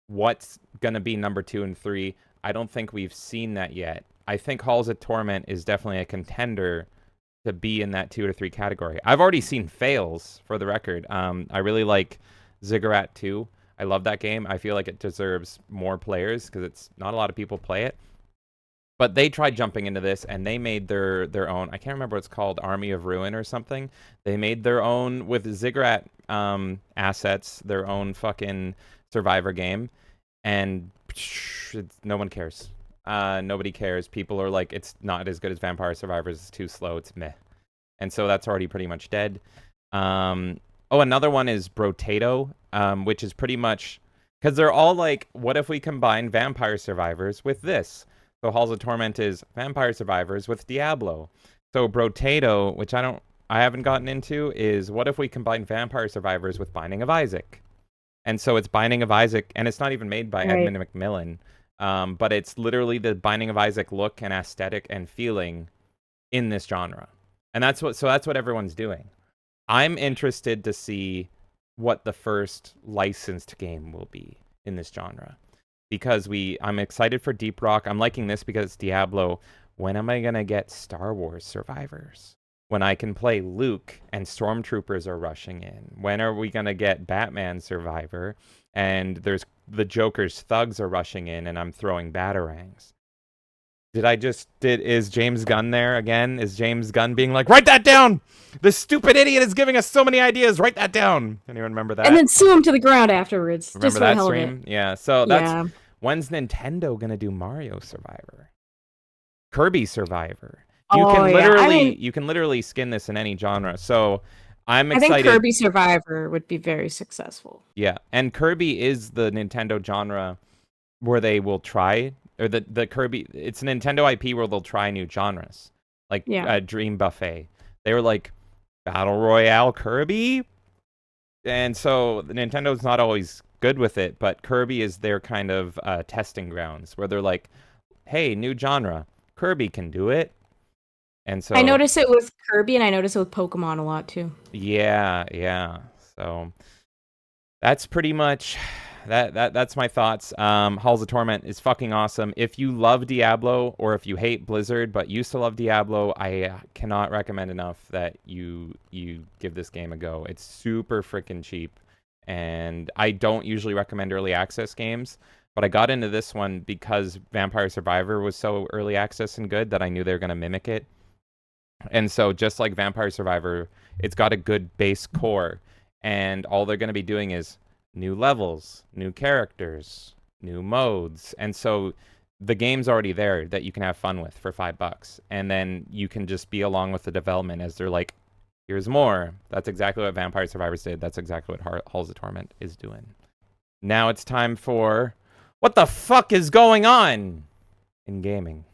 What's going to be number 2 and 3? I don't think we've seen that yet. I think Halls of Torment is definitely a contender to be in that 2 or 3 category. I've already seen fails, for the record. I really like Ziggurat 2. I love that game. I feel like it deserves more players because it's not a lot of people play it. But they tried jumping into this and they made their own. I can't remember what it's called, Army of Ruin or something. They made their own with Ziggurat assets, their own fucking Survivor game, and no one cares. Nobody cares. People are like, it's not as good as Vampire Survivors. It's too slow. It's meh. And so that's already pretty much dead. Another one is Brotato, which is pretty much because they're all like, what if we combine Vampire Survivors with this? So Halls of Torment is Vampire Survivors with Diablo. So Brotato, which I haven't gotten into, is what if we combine Vampire Survivors with Binding of Isaac? And so it's Binding of Isaac, and it's not even made by Edmund McMillan, but it's literally the Binding of Isaac look and aesthetic and feeling in this genre. And that's what everyone's doing. I'm interested to see what the first licensed game will be in this genre. Because I'm excited for Deep Rock. I'm liking this because it's Diablo. When am I going to get Star Wars Survivors? When I can play Luke and stormtroopers are rushing in? When are we going to get Batman Survivor and there's the Joker's thugs are rushing in and I'm throwing batarangs? Is James Gunn there again? Is James Gunn being like, write that down? This stupid idiot is giving us so many ideas. Write that down. Anyone remember that? And then sue him to the ground afterwards. Remember just for that the hell stream? Of it. Yeah. So when's Nintendo gonna do Mario Survivor? Kirby Survivor. You can literally skin this in any genre. So I'm excited. I think Kirby Survivor would be very successful. Yeah, and Kirby is the Nintendo genre where they will try, or the Kirby. It's a Nintendo IP where they'll try new genres, like Dream Buffet. They were like Battle Royale Kirby, and so Nintendo's not always good with it, but Kirby is their kind of testing grounds where they're like, hey, new genre, Kirby can do it. And so I notice it with Kirby and I notice it with Pokemon a lot too. Yeah. So that's pretty much that's my thoughts. Halls of Torment is fucking awesome. If you love Diablo or if you hate Blizzard but used to love Diablo, I cannot recommend enough that you give this game a go. It's super freaking cheap. And I don't usually recommend early access games, but I got into this one because Vampire Survivor was so early access and good that I knew they were going to mimic it. And so just like Vampire Survivor, it's got a good base core, and all they're going to be doing is new levels, new characters, new modes. And so the game's already there that you can have fun with for $5. And then you can just be along with the development as they're like, here's more. That's exactly what Vampire Survivors did. That's exactly what Halls of Torment is doing. Now it's time for what the fuck is going on in gaming.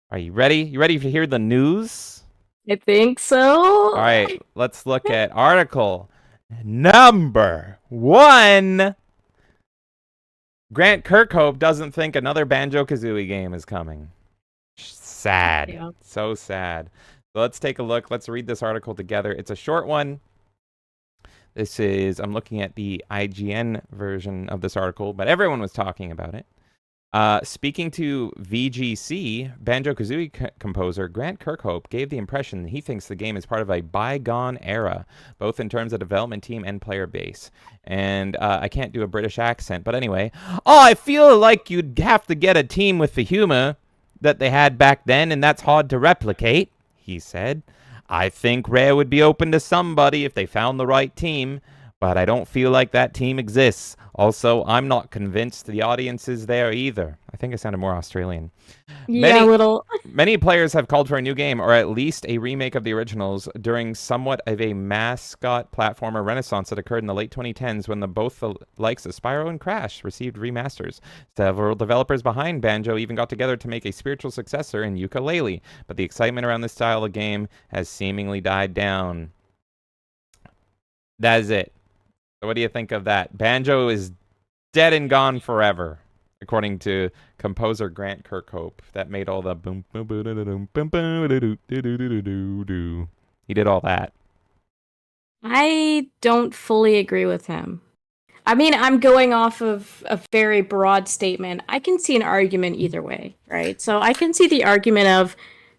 Are you ready? You ready to hear the news? I think so. All right, let's look at article number 1. Grant Kirkhope doesn't think another Banjo-Kazooie game is coming. Sad. Yeah. So sad. So let's take a look. Let's read this article together. It's a short one. I'm looking at the IGN version of this article, but everyone was talking about it. Speaking to VGC, Banjo-Kazooie composer Grant Kirkhope gave the impression that he thinks the game is part of a bygone era, both in terms of development team and player base. And I can't do a British accent, but anyway. Oh, I feel like you'd have to get a team with the humor that they had back then, and that's hard to replicate, he said. I think Rare would be open to somebody if they found the right team, but I don't feel like that team exists. Also, I'm not convinced the audience is there either. I think I sounded more Australian. Yeah, a little. Many players have called for a new game, or at least a remake of the originals, during somewhat of a mascot platformer renaissance that occurred in the late 2010s when both the likes of Spyro and Crash received remasters. Several developers behind Banjo even got together to make a spiritual successor in Yooka-Laylee, but the excitement around this style of game has seemingly died down. That is it. So what do you think of that? Banjo is dead and gone forever, according to composer Grant Kirkhope, that made all the boom boom boom boom boom boom. He did all that. I don't fully agree with him. I mean, I'm going off of a very broad statement. I can see an argument either way, right? So I can see the argument of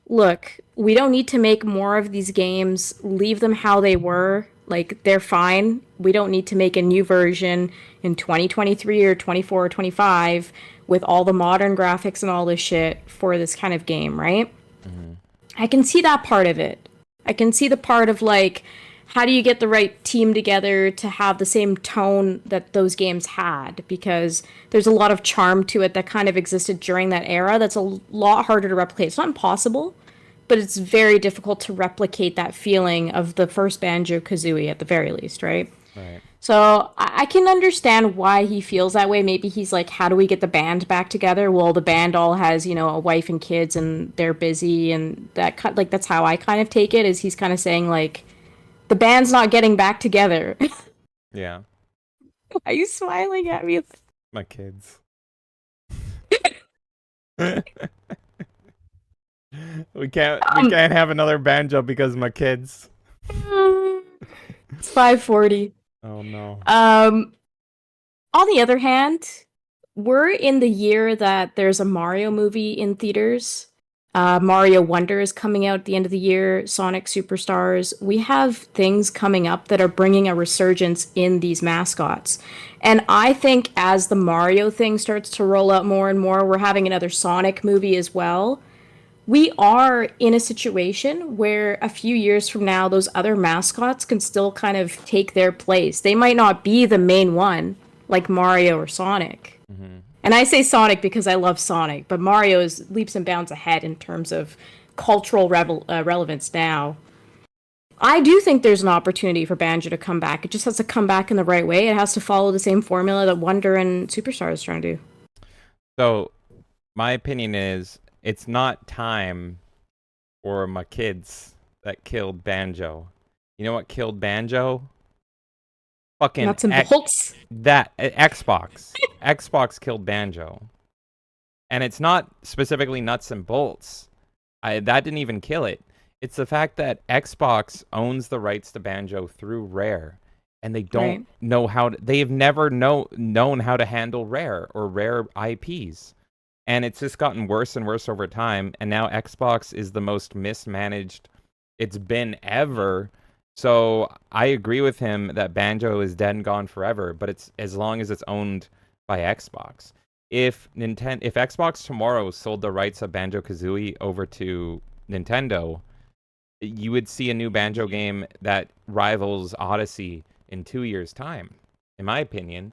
look, we don't need to make more of these games. Leave them how they were. Like, they're fine. We don't need to make a new version in 2023 or 24 or 25 with all the modern graphics and all this shit for this kind of game, right? Hmm. I can see that part of it. I can see the part of like, how do you get the right team together to have the same tone that those games had? Because there's a lot of charm to it that kind of existed during that era that's a lot harder to replicate. It's not impossible, but it's very difficult to replicate that feeling of the first Banjo Kazooie at the very least, right? Right. So I can understand why he feels that way. Maybe he's like, how do we get the band back together? Well, the band all has, you know, a wife and kids and they're busy and like that's how I kind of take it is he's kind of saying like the band's not getting back together. Yeah. Are you smiling at me? My kids. We Um, can't have another banjo because of my kids. it's 5:40. Oh no. Um, on the other hand, we're in the year that there's a Mario movie in theaters. Mario Wonder is coming out at the end of the year. Sonic Superstars. We have things coming up that are bringing a resurgence in these mascots. And I think as the Mario thing starts to roll out more and more, we're having another Sonic movie as well. We are in a situation where a few years from now, those other mascots can still kind of take their place. They might not be the main one, like Mario or Sonic. Hmm. And I say Sonic because I love Sonic, but Mario is leaps and bounds ahead in terms of cultural relevance now. I do think there's an opportunity for Banjo to come back. It just has to come back in the right way. It has to follow the same formula that Wonder and Superstar is trying to do. So, my opinion is it's not time for my kids that killed Banjo. You know what killed Banjo? Fucking Nuts and bolts. Xbox. Xbox killed Banjo. And it's not specifically nuts and bolts. That didn't even kill it. It's the fact that Xbox owns the rights to Banjo through Rare, and they don't Right. know how to, they have never known how to handle Rare or Rare IPs. And it's just gotten worse and worse over time, and now Xbox is the most mismanaged it's been ever. So I agree with him that Banjo is dead and gone forever, but it's as long as it's owned by Xbox. If Xbox tomorrow sold the rights of Banjo-Kazooie over to Nintendo, you would see a new Banjo game that rivals Odyssey in 2 years' time, in my opinion.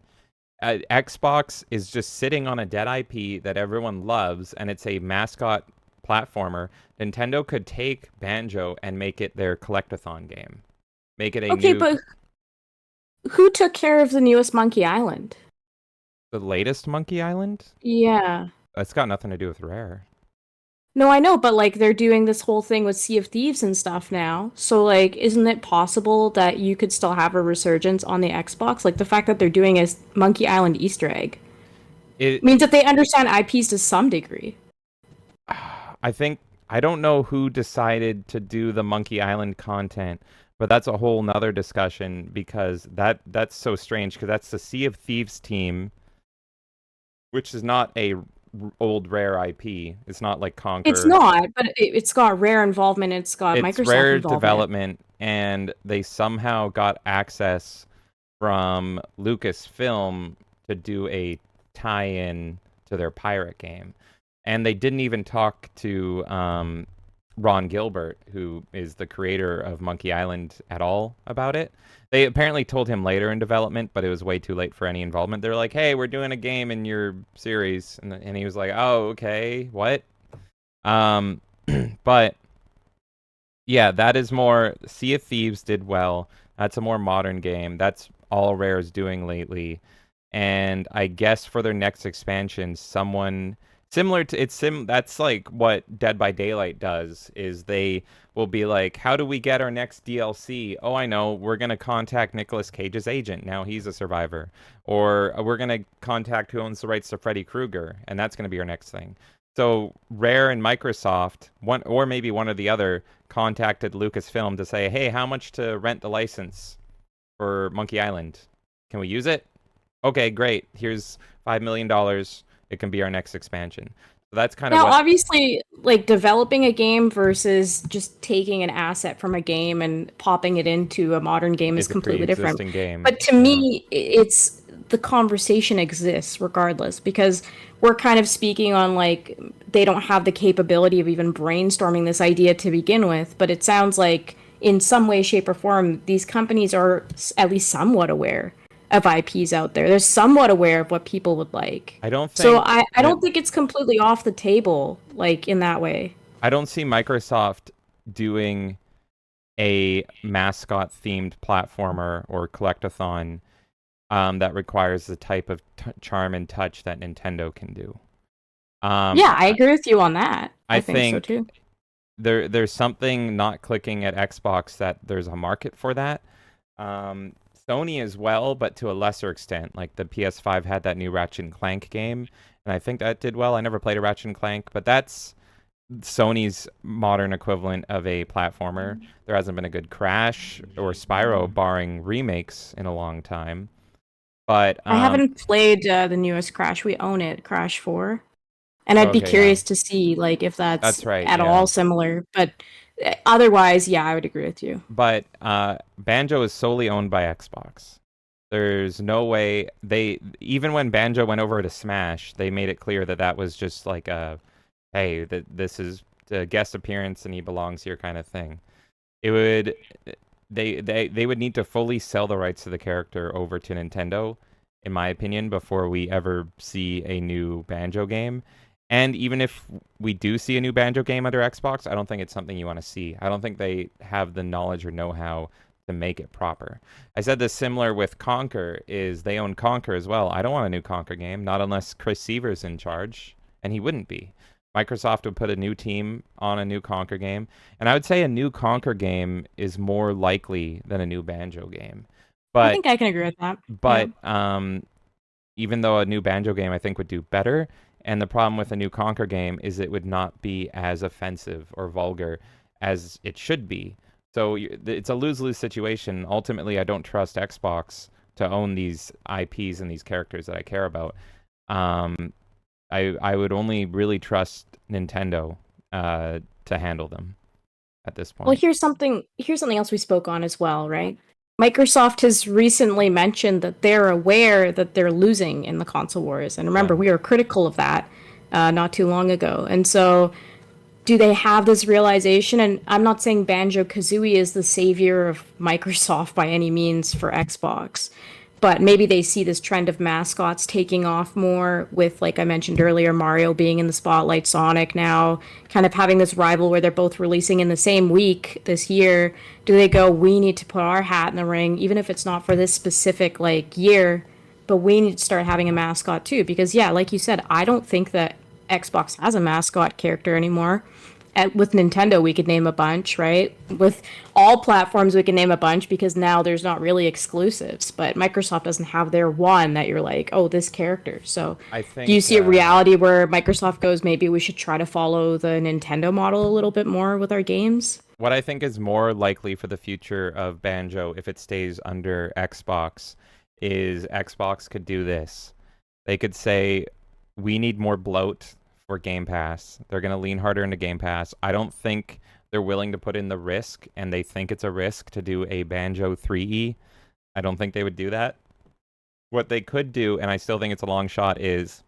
Xbox is just sitting on a dead IP that everyone loves, and it's a mascot platformer. Nintendo could take Banjo and make it their collectathon game. Make it a Okay, new, but who took care of the newest Monkey Island? the latest Monkey Island. Yeah. It's got nothing to do with Rare. No, I know, but like they're doing this whole thing with Sea of Thieves and stuff now. So like, isn't it possible that you could still have a resurgence on the Xbox? Like the fact that they're doing a Monkey Island Easter egg It, means that they understand IPs to some degree. I think I don't know who decided to do the Monkey Island content, but that's a whole nother discussion because that's so strange because that's the Sea of Thieves team, which is not a old Rare IP. It's not like It's Conquer. not, but it's got Rare involvement. It's got It's Microsoft Rare involvement. development, and they somehow got access from Lucasfilm to do a tie-in to their pirate game. And they didn't even talk to Ron Gilbert, who is the creator of Monkey Island, at all about it. They apparently told him later in development, but it was way too late for any involvement. They're like, "Hey, we're doing a game in your series," and he was like, "Oh, okay, what?" Um, but yeah, that is more. Sea of Thieves did well. That's a more modern game. That's all Rare's doing lately. And I guess for their next expansion, someone similar to that's like what Dead by Daylight does is they will be like, "How do we get our next DLC? Oh, I know. We're going to contact Nicolas Cage's agent. Now he's a survivor. Or we're going to contact who owns the rights to Freddy Krueger, and that's going to be our next thing." So Rare and Microsoft, one or maybe one or the other, contacted Lucasfilm to say, "Hey, how much to rent the license for Monkey Island? Can we use it? Okay, great. Here's $5 million. It can be our next expansion." That's kind of Now, what obviously, like developing a game versus just taking an asset from a game and popping it into a modern game is is a completely different. pre-existing game. But to Yeah. me, it's the conversation exists regardless because we're kind of speaking on like they don't have the capability of even brainstorming this idea to begin with. But it sounds like in some way, shape, or form, these companies are at least somewhat aware of IPs out there. They're somewhat aware of what people would like. I don't So think I don't think it's completely off the table, like in that way. I don't see Microsoft doing a mascot themed platformer or collectathon that requires the type of charm and touch that Nintendo can do. Um, Yeah, I agree with you on that. I I think so think too. there's something not clicking at Xbox that there's a market for that. Um, Sony as well, but to a lesser extent. Like the PS5 had that new Ratchet and Clank game, and I think that did well. I never played a Ratchet and Clank, but that's Sony's modern equivalent of a platformer. There hasn't been a good Crash or Spyro, barring remakes, in a long time. But I haven't played the newest Crash. We own it, Crash 4. And I'd be okay, yeah, curious to see like if that's that's right, at yeah. all similar. But otherwise, yeah, I would agree with you. But Banjo is solely owned by Xbox. There's no way they even when Banjo went over to Smash, they made it clear that that was just like a hey, that this is a guest appearance and he belongs here kind of thing. It would they would need to fully sell the rights to the character over to Nintendo, in my opinion, before we ever see a new Banjo game. And even if we do see a new Banjo game under Xbox, I don't think it's something you want to see. I don't think they have the knowledge or know-how to make it proper. I said this similar with Conker, is they own Conker as well. I don't want a new Conker game, not unless Chris Seaver's in charge, and he wouldn't be. Microsoft would put a new team on a new Conker game, and I would say a new Conker game is more likely than a new Banjo game. I But think I can agree with that. Yeah. but even though a new Banjo game I think would do better, and the problem with a new Conker game is it would not be as offensive or vulgar as it should be. So it's a lose-lose situation. Ultimately, I don't trust Xbox to own these IPs and these characters that I care about. Um, I would only really trust Nintendo to handle them at this Well, point. here's something else we spoke on as well, right? Microsoft has recently mentioned that they're aware that they're losing in the console wars. And Yeah. remember, we were critical of that not too long ago. And so do they have this realization? And I'm not saying Banjo Kazooie is the savior of Microsoft by any means for Xbox, but maybe they see this trend of mascots taking off more with, like I mentioned earlier, Mario being in the spotlight, Sonic now kind of having this rival where they're both releasing in the same week this year. Do they go, we need to put our hat in the ring, even if it's not for this specific like year, but we need to start having a mascot too? Because yeah, like you said, I don't think that Xbox has a mascot character anymore. With Nintendo, we could name a bunch, right? With all platforms, we can name a bunch because now there's not really exclusives. But Microsoft doesn't have their one that you're like, oh, this character. So, I do you think see a reality where Microsoft goes, maybe we should try to follow the Nintendo model a little bit more with our games? what I think is more likely for the future of Banjo, if it stays under Xbox, is Xbox could do this. They could say, we need more bloat for Game Pass. They're going to lean harder into Game Pass. I don't think they're willing to put in the risk, and they think it's a risk to do a Banjo 3E. I don't think they would do that. What they could do, and I still think it's a long shot, is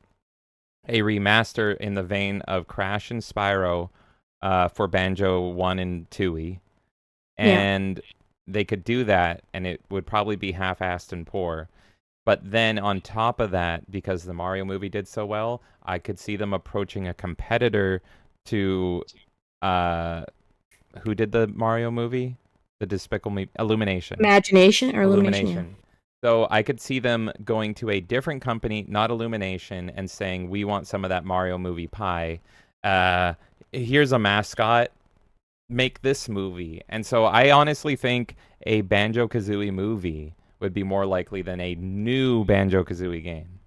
a remaster in the vein of Crash and Spyro for Banjo 1 and 2E. Yeah. And they could do that, and it would probably be half-assed and poor. But then on top of that, because the Mario movie did so well, I could see them approaching a competitor to who did the Mario movie? The Despicable Me, Illumination. Imagination or Illumination, yeah. Illumination. So I could see them going to a different company, not Illumination, and saying, we want some of that Mario movie pie. Here's a mascot. Make this movie. And so I honestly think a Banjo-Kazooie movie would be more likely than a new Banjo-Kazooie game.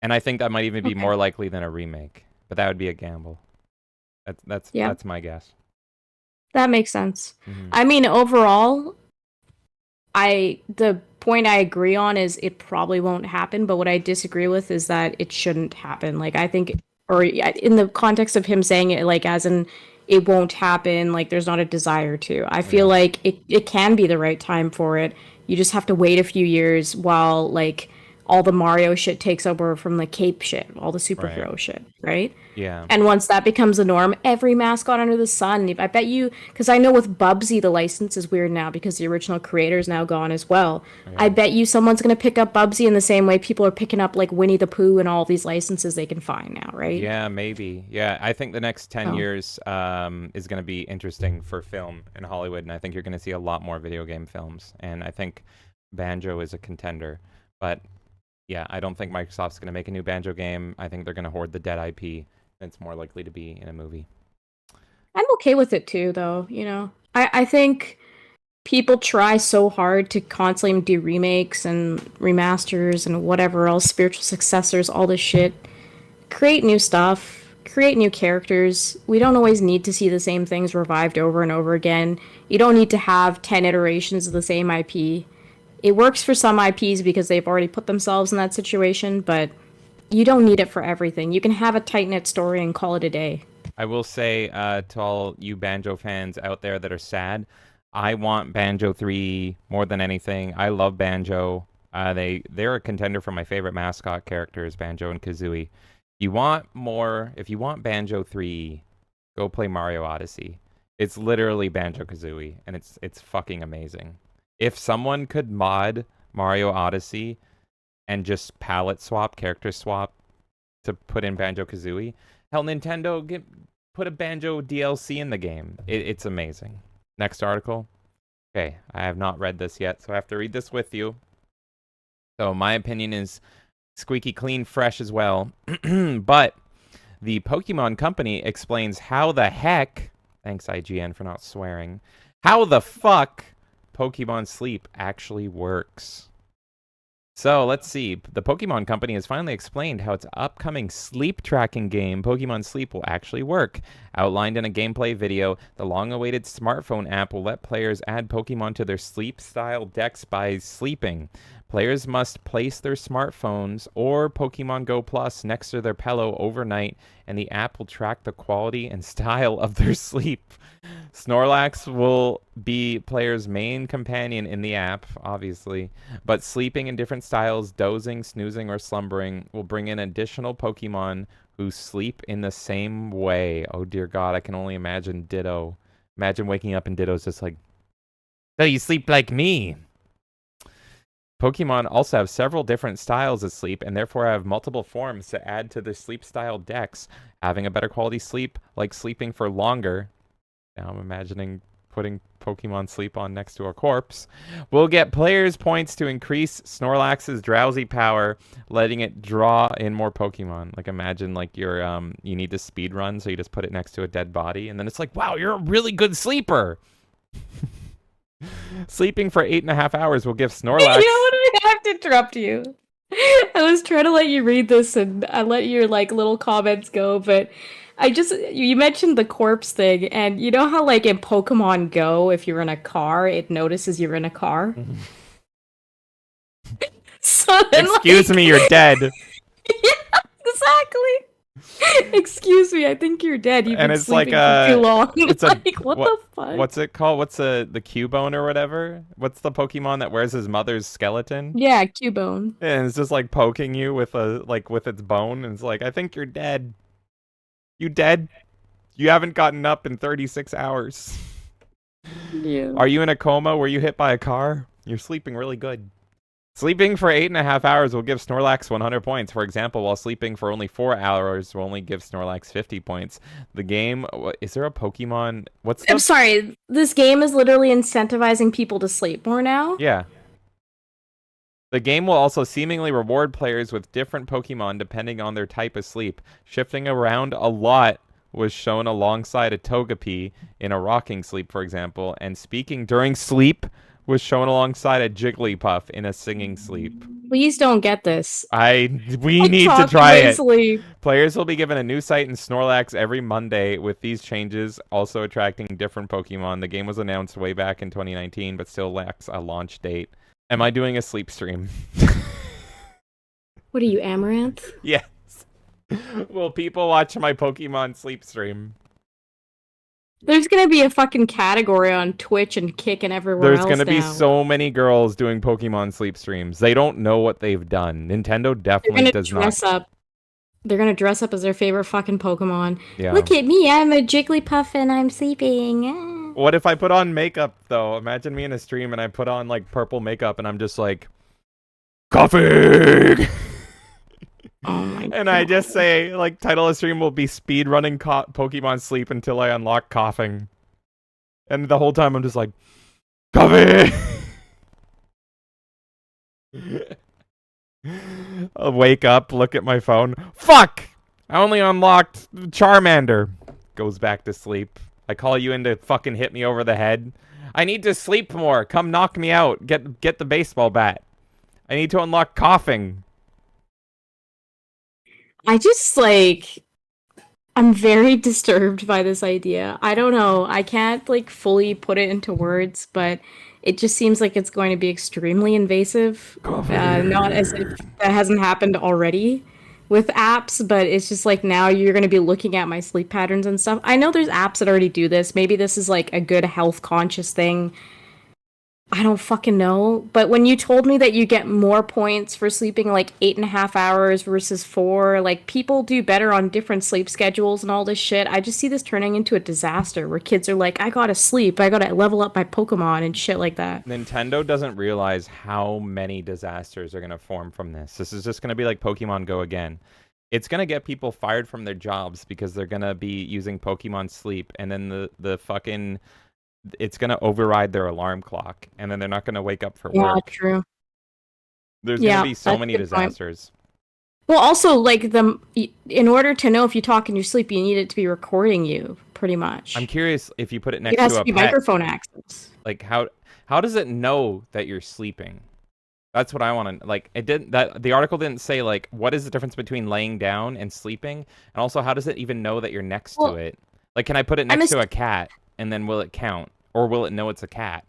And I think that might even be Okay. more likely than a remake. But that would be a gamble. Yeah, That's my guess. that makes sense. Mm-hmm. I mean, overall, the point I agree on is it probably won't happen, but what I disagree with is that it shouldn't happen. Like I think or in the context of him saying it like as in it won't happen, like there's not a desire to. I feel Yeah. like it can be the right time for it. You just have to wait a few years while like all the Mario shit takes over from the cape shit, all the Right. superhero shit, right? Yeah. And once that becomes the norm, every mascot under the sun, I bet you, because I know with Bubsy, the license is weird now because the original creator is now gone as well. I Yeah. bet you someone's going to pick up Bubsy in the same way people are picking up like Winnie the Pooh and all these licenses they can find now, right? Yeah, maybe. Yeah, I think the next 10 Oh. years is going to be interesting for film in Hollywood, and I think you're going to see a lot more video game films. And I think Banjo is a contender. But yeah, I don't think Microsoft's going to make a new Banjo game. I think they're going to hoard the dead IP. It's more likely to be in a movie. I'm okay with it too, though, you know? I think people try so hard to constantly do remakes and remasters and whatever else, spiritual successors, all this shit. Create new stuff, create new characters. We don't always need to see the same things revived over and over again. You don't need to have 10 iterations of the same IP. It works for some IPs because they've already put themselves in that situation, but you don't need it for everything. You can have a tight knit story and call it a day. I will say to all you Banjo fans out there that are sad, I want Banjo 3 more than anything. I love Banjo. They're a contender for my favorite mascot characters, Banjo and Kazooie. You want more, if you want Banjo 3, go play Mario Odyssey. It's literally Banjo Kazooie, and it's fucking amazing. If someone could mod Mario Odyssey and just palette swap, character swap to put in Banjo Kazooie, hell, Nintendo put a Banjo DLC in the game. It's amazing. Next article. Okay, I have not read this yet, so I have to read this with you. So my opinion is squeaky clean, fresh as well. But the Pokemon Company explains how the heck, thanks IGN for not swearing, how the fuck Pokemon Sleep actually works. So let's see. The Pokemon Company has finally explained how its upcoming sleep tracking game, Pokemon Sleep, will actually work. Outlined in a gameplay video, the long-awaited smartphone app will let players add Pokemon to their sleep-style decks by sleeping. Players must place their smartphones or Pokemon Go Plus next to their pillow overnight, and the app will track the quality and style of their sleep. Snorlax will be players' main companion in the app, obviously, but sleeping in different styles, dozing, snoozing, or slumbering, will bring in additional Pokemon who sleep in the same way. Oh dear God, I can only imagine Ditto. Imagine waking up and Ditto's just like, so you sleep like me. Pokemon also have several different styles of sleep and therefore have multiple forms to add to the sleep style decks. Having a better quality sleep, like sleeping for longer. Now I'm imagining putting Pokemon Sleep on next to a corpse. Will get players points to increase Snorlax's drowsy power, letting it draw in more Pokemon. Like imagine like you're you need to speed run, so you just put it next to a dead body, and then it's like, wow, you're a really good sleeper. Sleeping for 8.5 hours will give Snorlax. You know what? I have to interrupt you. I was trying to let you read this and I let your like little comments go, but you mentioned the corpse thing, and you know how like in Pokemon Go, if you're in a car, it notices you're in a car. So then, Excuse me, you're dead. Yeah, exactly. Excuse me, I think you're dead. You've And been it's like sleeping for too long. it's a Like, what the fuck? What's it called? What's the Cubone or whatever? What's the Pokemon that wears his mother's skeleton? Yeah, Cubone. And it's just like poking you with with its bone, and it's like, I think you're dead. You dead? You haven't gotten up in 36 hours. Yeah. Are you in a coma? Were you hit by a car? You're sleeping really good. Sleeping for 8.5 hours will give Snorlax 100 points. For example, while sleeping for only 4 hours will only give Snorlax 50 points. The game, is there a Pokemon? What's the... I'm sorry, this game is literally incentivizing people to sleep more now? Yeah. The game will also seemingly reward players with different Pokemon depending on their type of sleep. Shifting around a lot was shown alongside a Togepi in a rocking sleep, for example, and speaking during sleep was shown alongside a Jigglypuff in a singing sleep. Please don't get this. We need to try it. Sleep. Players will be given a new site in Snorlax every Monday with these changes also attracting different Pokemon. The game was announced way back in 2019 but still lacks a launch date. Am I doing a sleep stream? What are you, Amaranth? Yes. Will people watch my Pokemon sleep stream? There's gonna be a fucking category on Twitch and Kick and everywhere There's else gonna be now. so many girls doing Pokemon sleep streams. They don't know what they've done. Nintendo They're definitely gonna does not. dress up. They're gonna dress up as their favorite fucking Pokemon. Yeah. Look at me, I'm a Jigglypuff and I'm sleeping. What if I put on makeup though? Imagine me in a stream and I put on like purple makeup and I'm just like coughing. Oh my And god. I just say like title of stream will be speed running Pokemon sleep until I unlock coughing. And the whole time I'm just like coughing. I'll wake up, look at my phone. Fuck! I only unlocked Charmander. Goes back to sleep. I call you in to fucking hit me over the head. I need to sleep more. Come knock me out. Get the baseball bat. I need to unlock coughing. I just I'm very disturbed by this idea. I don't know. I can't like fully put it into words, but it just seems like it's going to be extremely invasive. Not as if that hasn't happened already with apps, but it's just like now you're going to be looking at my sleep patterns and stuff. I know there's apps that already do this. Maybe this is like a good health conscious thing. I don't fucking know. But when you told me that you get more points for sleeping like 8.5 hours versus 4, like people do better on different sleep schedules and all this shit. I just see this turning into a disaster where kids are like, I gotta sleep, I gotta level up my Pokemon and shit like that. Nintendo doesn't realize how many disasters are going to form from this. This is just going to be like Pokemon Go again. It's going to get people fired from their jobs because they're going to be using Pokemon Sleep, and then the fucking it's going to override their alarm clock, and then they're not going to wake up for Yeah, work. true. There's going to Yeah, be so that's a many good point. disasters. Well, also, like, in order to know if you talk in your sleep, you need it to be recording you, pretty I'm much. curious if you put it It next has to to a be pet, microphone access. like how does it know that you're sleeping? That's what I want to like. It didn't that the article didn't say like what is the difference between laying down and sleeping, and also how does it even know that you're next to Well, it? Like, can I put it I'm next to a cat and then will it count, or will it know it's a cat?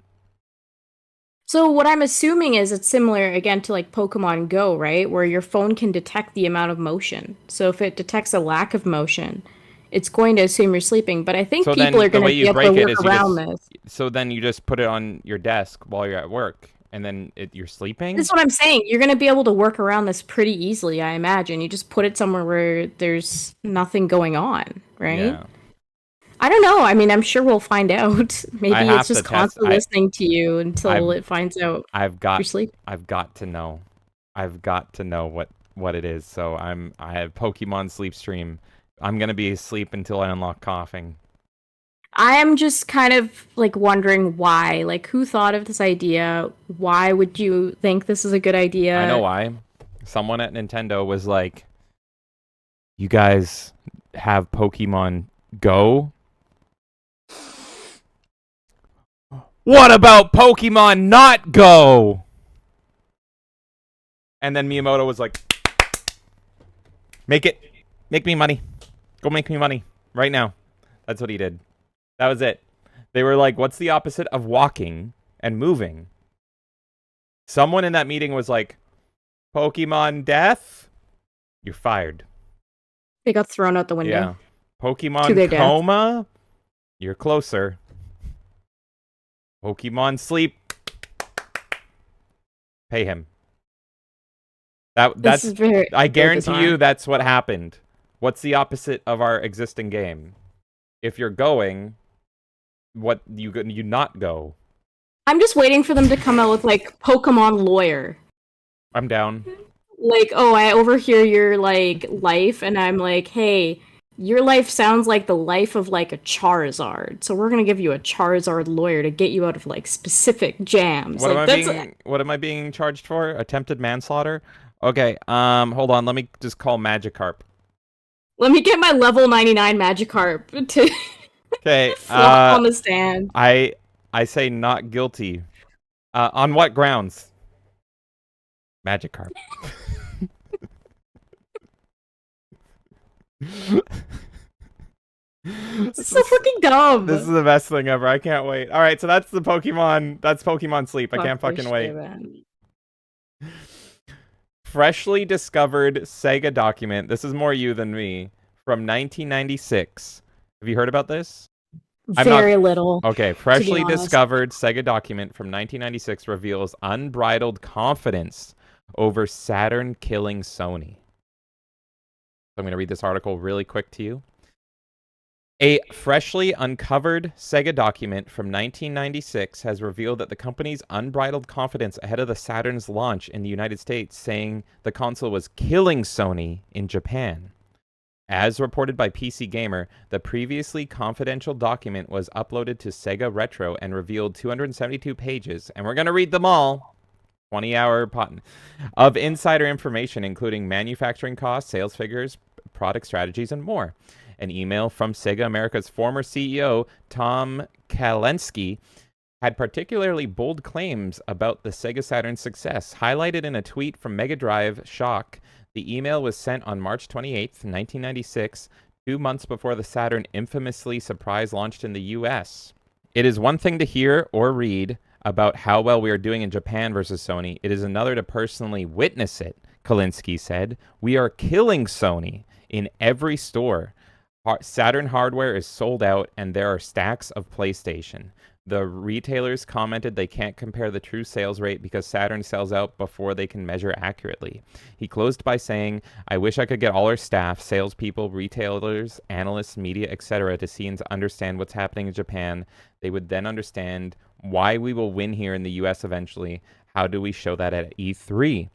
So what I'm assuming is it's similar again to like Pokemon Go, right? Where your phone can detect the amount of motion. So if it detects a lack of motion, it's going to assume you're sleeping. But I think So people then are the going way to be you able to break it work is around this. you just put it on your desk while you're at work, and then you're sleeping. That's what I'm saying. You're going to be able to work around this pretty easily, I imagine. You just put it somewhere where there's nothing going on, right? Yeah, I don't know. I mean, I'm sure we'll find out. I Maybe it's have to just test. constantly listening to you until I've it finds out I've you're got sleeping. I've got to know. I've got to know what it is. So I have Pokemon sleep stream. I'm gonna be asleep until I unlock coughing. I am just kind of like wondering why. Like, who thought of this idea? Why would you think this is a good I know idea? why. Someone at Nintendo was like, "You guys have Pokemon Go? What about Pokemon Not Go?" And then Miyamoto was like, Make me money. Go make me money right now." That's what he did. That was it. They were like, "What's the opposite of walking and moving?" Someone in that meeting was like, "Pokemon death? You're fired." They got thrown out the Yeah. window to Pokemon their death. coma? You're closer. Pokemon sleep? Pay him. This is very, I very guarantee bizarre. you that's what happened. What's the opposite of our existing game? If you're going, what you not go? I'm just waiting for them to come out with like Pokemon lawyer. I'm down. Like, oh, I overhear your like life, and I'm like, hey, your life sounds like the life of like a Charizard, so we're gonna give you a Charizard lawyer to get you out of like specific jams. Like that's What am I being charged for? Attempted manslaughter? Okay, hold on, let me just call Magikarp. let me get my level 99 Magikarp to Okay, flop on the stand. I say not guilty. On what grounds? Magikarp. This is so fucking dumb. This is the best thing ever. I can't wait. All right, so that's the Pokemon. That's Pokemon Sleep. I Fuck can't this fucking shit, wait. man. freshly discovered Sega document. This is more you than me. From 1996. Have you heard about this? I'm not. Very little, Okay, to be freshly honest. discovered Sega document from 1996 reveals unbridled confidence over Saturn killing Sony. So I'm going to read this article really quick to you. A freshly uncovered Sega document from 1996 has revealed that the company's unbridled confidence ahead of the Saturn's launch in the United States, saying the console was killing Sony in Japan. As reported by PC Gamer, the previously confidential document was uploaded to Sega Retro and revealed 272 pages, and we're going to read them all. 20-hour pot of insider information, including manufacturing costs, sales figures, product strategies, and more. An email from Sega America's former CEO, Tom Kalinske, had particularly bold claims about the Sega Saturn success. Highlighted in a tweet from Mega Drive Shock, the email was sent on March 28, 1996, 2 months before the Saturn infamously surprise launched in the US. It is one thing to hear or read about how well we are doing in Japan versus Sony. It is another to personally witness it, Kalinske said. We are killing Sony in every store. Saturn hardware is sold out, and there are stacks of PlayStation. The retailers commented they can't compare the true sales rate because Saturn sells out before they can measure accurately. He closed by saying, I wish I could get all our staff, salespeople, retailers, analysts, media, etc. to see and to understand what's happening in Japan. They would then understand why we will win here in the US eventually. How do we show that at E3?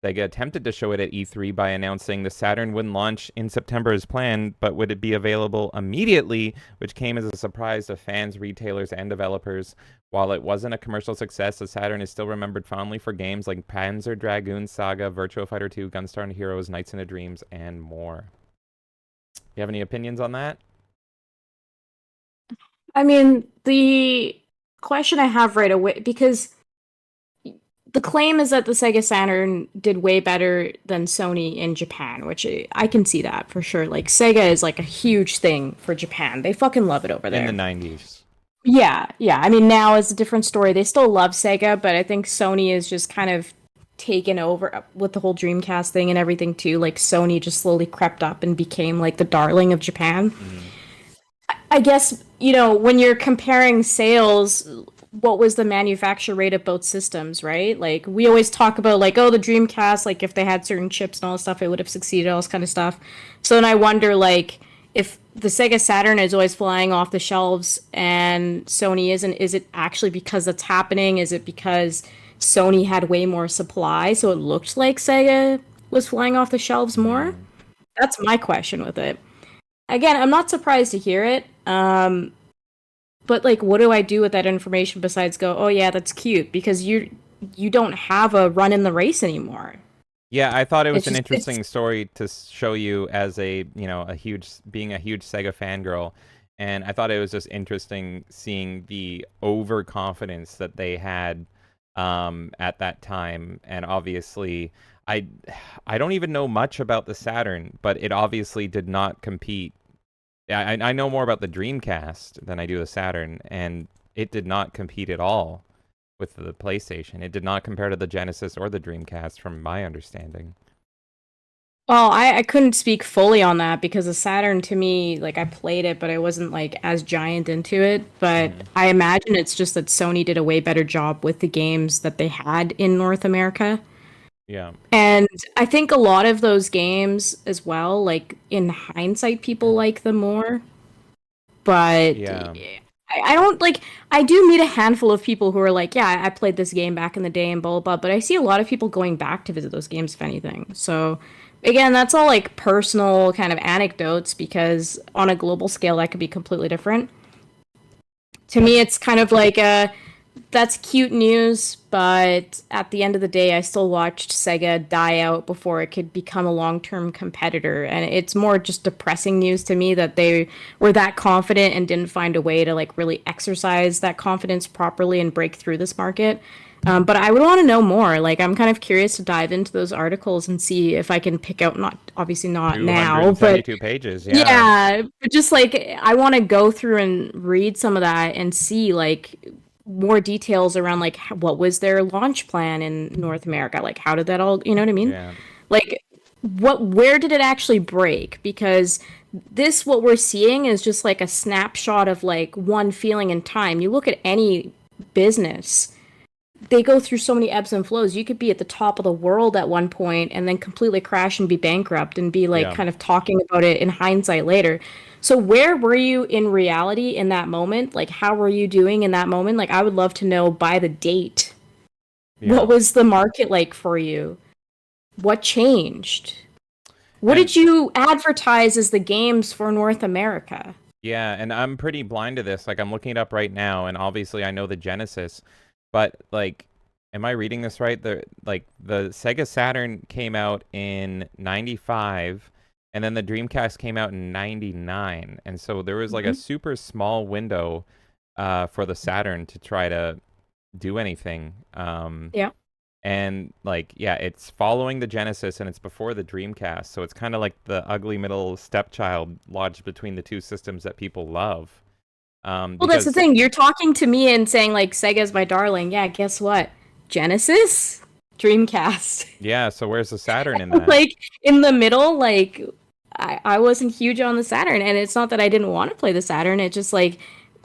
Sega attempted to show it at E3 by announcing the Saturn wouldn't launch in September as planned, but would it be available immediately, which came as a surprise to fans, retailers, and developers. While it wasn't a commercial success, the Saturn is still remembered fondly for games like Panzer Dragoon Saga, Virtua Fighter 2, Gunstar and Heroes, Nights into Dreams, and more. You have any opinions on that? I mean, the question I have right away, because the claim is that the Sega Saturn did way better than Sony in Japan, which I can see that for sure. Like, Sega is like a huge thing for Japan. They fucking love it over there. In the 90s. Yeah, yeah. I mean, now it's a different story. They still love Sega, but I think Sony is just kind of taken over with the whole Dreamcast thing and everything too. Like, Sony just slowly crept up and became like the darling of Japan. I guess, when you're comparing sales, what was the manufacture rate of both systems, right? Like, we always talk about, like, oh, the Dreamcast, like, if they had certain chips and all this stuff, it would have succeeded, all this kind of stuff. So then I wonder, like, if the Sega Saturn is always flying off the shelves and Sony isn't, is it actually because that's happening? Is it because Sony had way more supply, so it looked like Sega was flying off the shelves more? That's my question with it. Again, I'm not surprised to hear it. But like, what do I do with that information besides go, oh yeah, that's cute, because you don't have a run in the race anymore. Yeah, I thought it was It's an just interesting story to show you as being a huge Sega fangirl. And I thought it was just interesting seeing the overconfidence that they had at that time. And obviously, I don't even know much about the Saturn, but it obviously did not compete. I know more about the Dreamcast than I do the Saturn, and it did not compete at all with the PlayStation. It did not compare to the Genesis or the Dreamcast, from my understanding. Well, I couldn't speak fully on that because the Saturn to me, like I played it, but I wasn't like as giant into it. But I imagine it's just that Sony did a way better job with the games that they had in North America. Yeah. And I think a lot of those games as well, like in hindsight, people like them more. But Yeah. I don't like, I do meet a handful of people who are like, yeah, I played this game back in the day and blah, blah, blah. But I see a lot of people going back to visit those games, if anything. So again, that's all like personal kind of anecdotes because on a global scale, that could be completely different. To me, it's kind of like that's cute news, but at the end of the day, I still watched Sega die out before it could become a long-term competitor, and it's more just depressing news to me that they were that confident and didn't find a way to like really exercise that confidence properly and break through this market. But I would want to know more. Like, I'm kind of curious to dive into those articles and see if I can pick out, not obviously not now, but 272 pages, yeah. yeah, but just like I want to go through and read some of that and see like more details around like what was their launch plan in North America? Like how did that all, you know what I mean? Yeah. Like where did it actually break? Because this what we're seeing is just like a snapshot of like one feeling in time. You look at any business, they go through so many ebbs and flows. You could be at the top of the world at one point and then completely crash and be bankrupt and be like Yeah. kind of talking about it in hindsight later. So where were you in reality in that moment? Like how were you doing in that moment? Like I would love to know by the date. What Yeah. was the market like for you? What changed? What And did you advertise as the games for North America? yeah, and I'm pretty blind to this. Like I'm looking it up right now, and obviously I know the Genesis, but like, am I reading this right? The Sega Saturn came out in '95, and then the Dreamcast came out in '99, and so there was like a Mhm. super small window for the Saturn to try to do anything. Yeah. And like, yeah, it's following the Genesis and it's before the Dreamcast, so it's kind of like the ugly middle stepchild lodged between the two systems that people love. Well, that's the Because thing. You're talking to me and saying like Sega's my darling. Yeah, guess what? Genesis, Dreamcast. yeah, so where's the Saturn in that? Like in the middle, like I wasn't huge on the Saturn, and it's not that I didn't want to play the Saturn. It's just like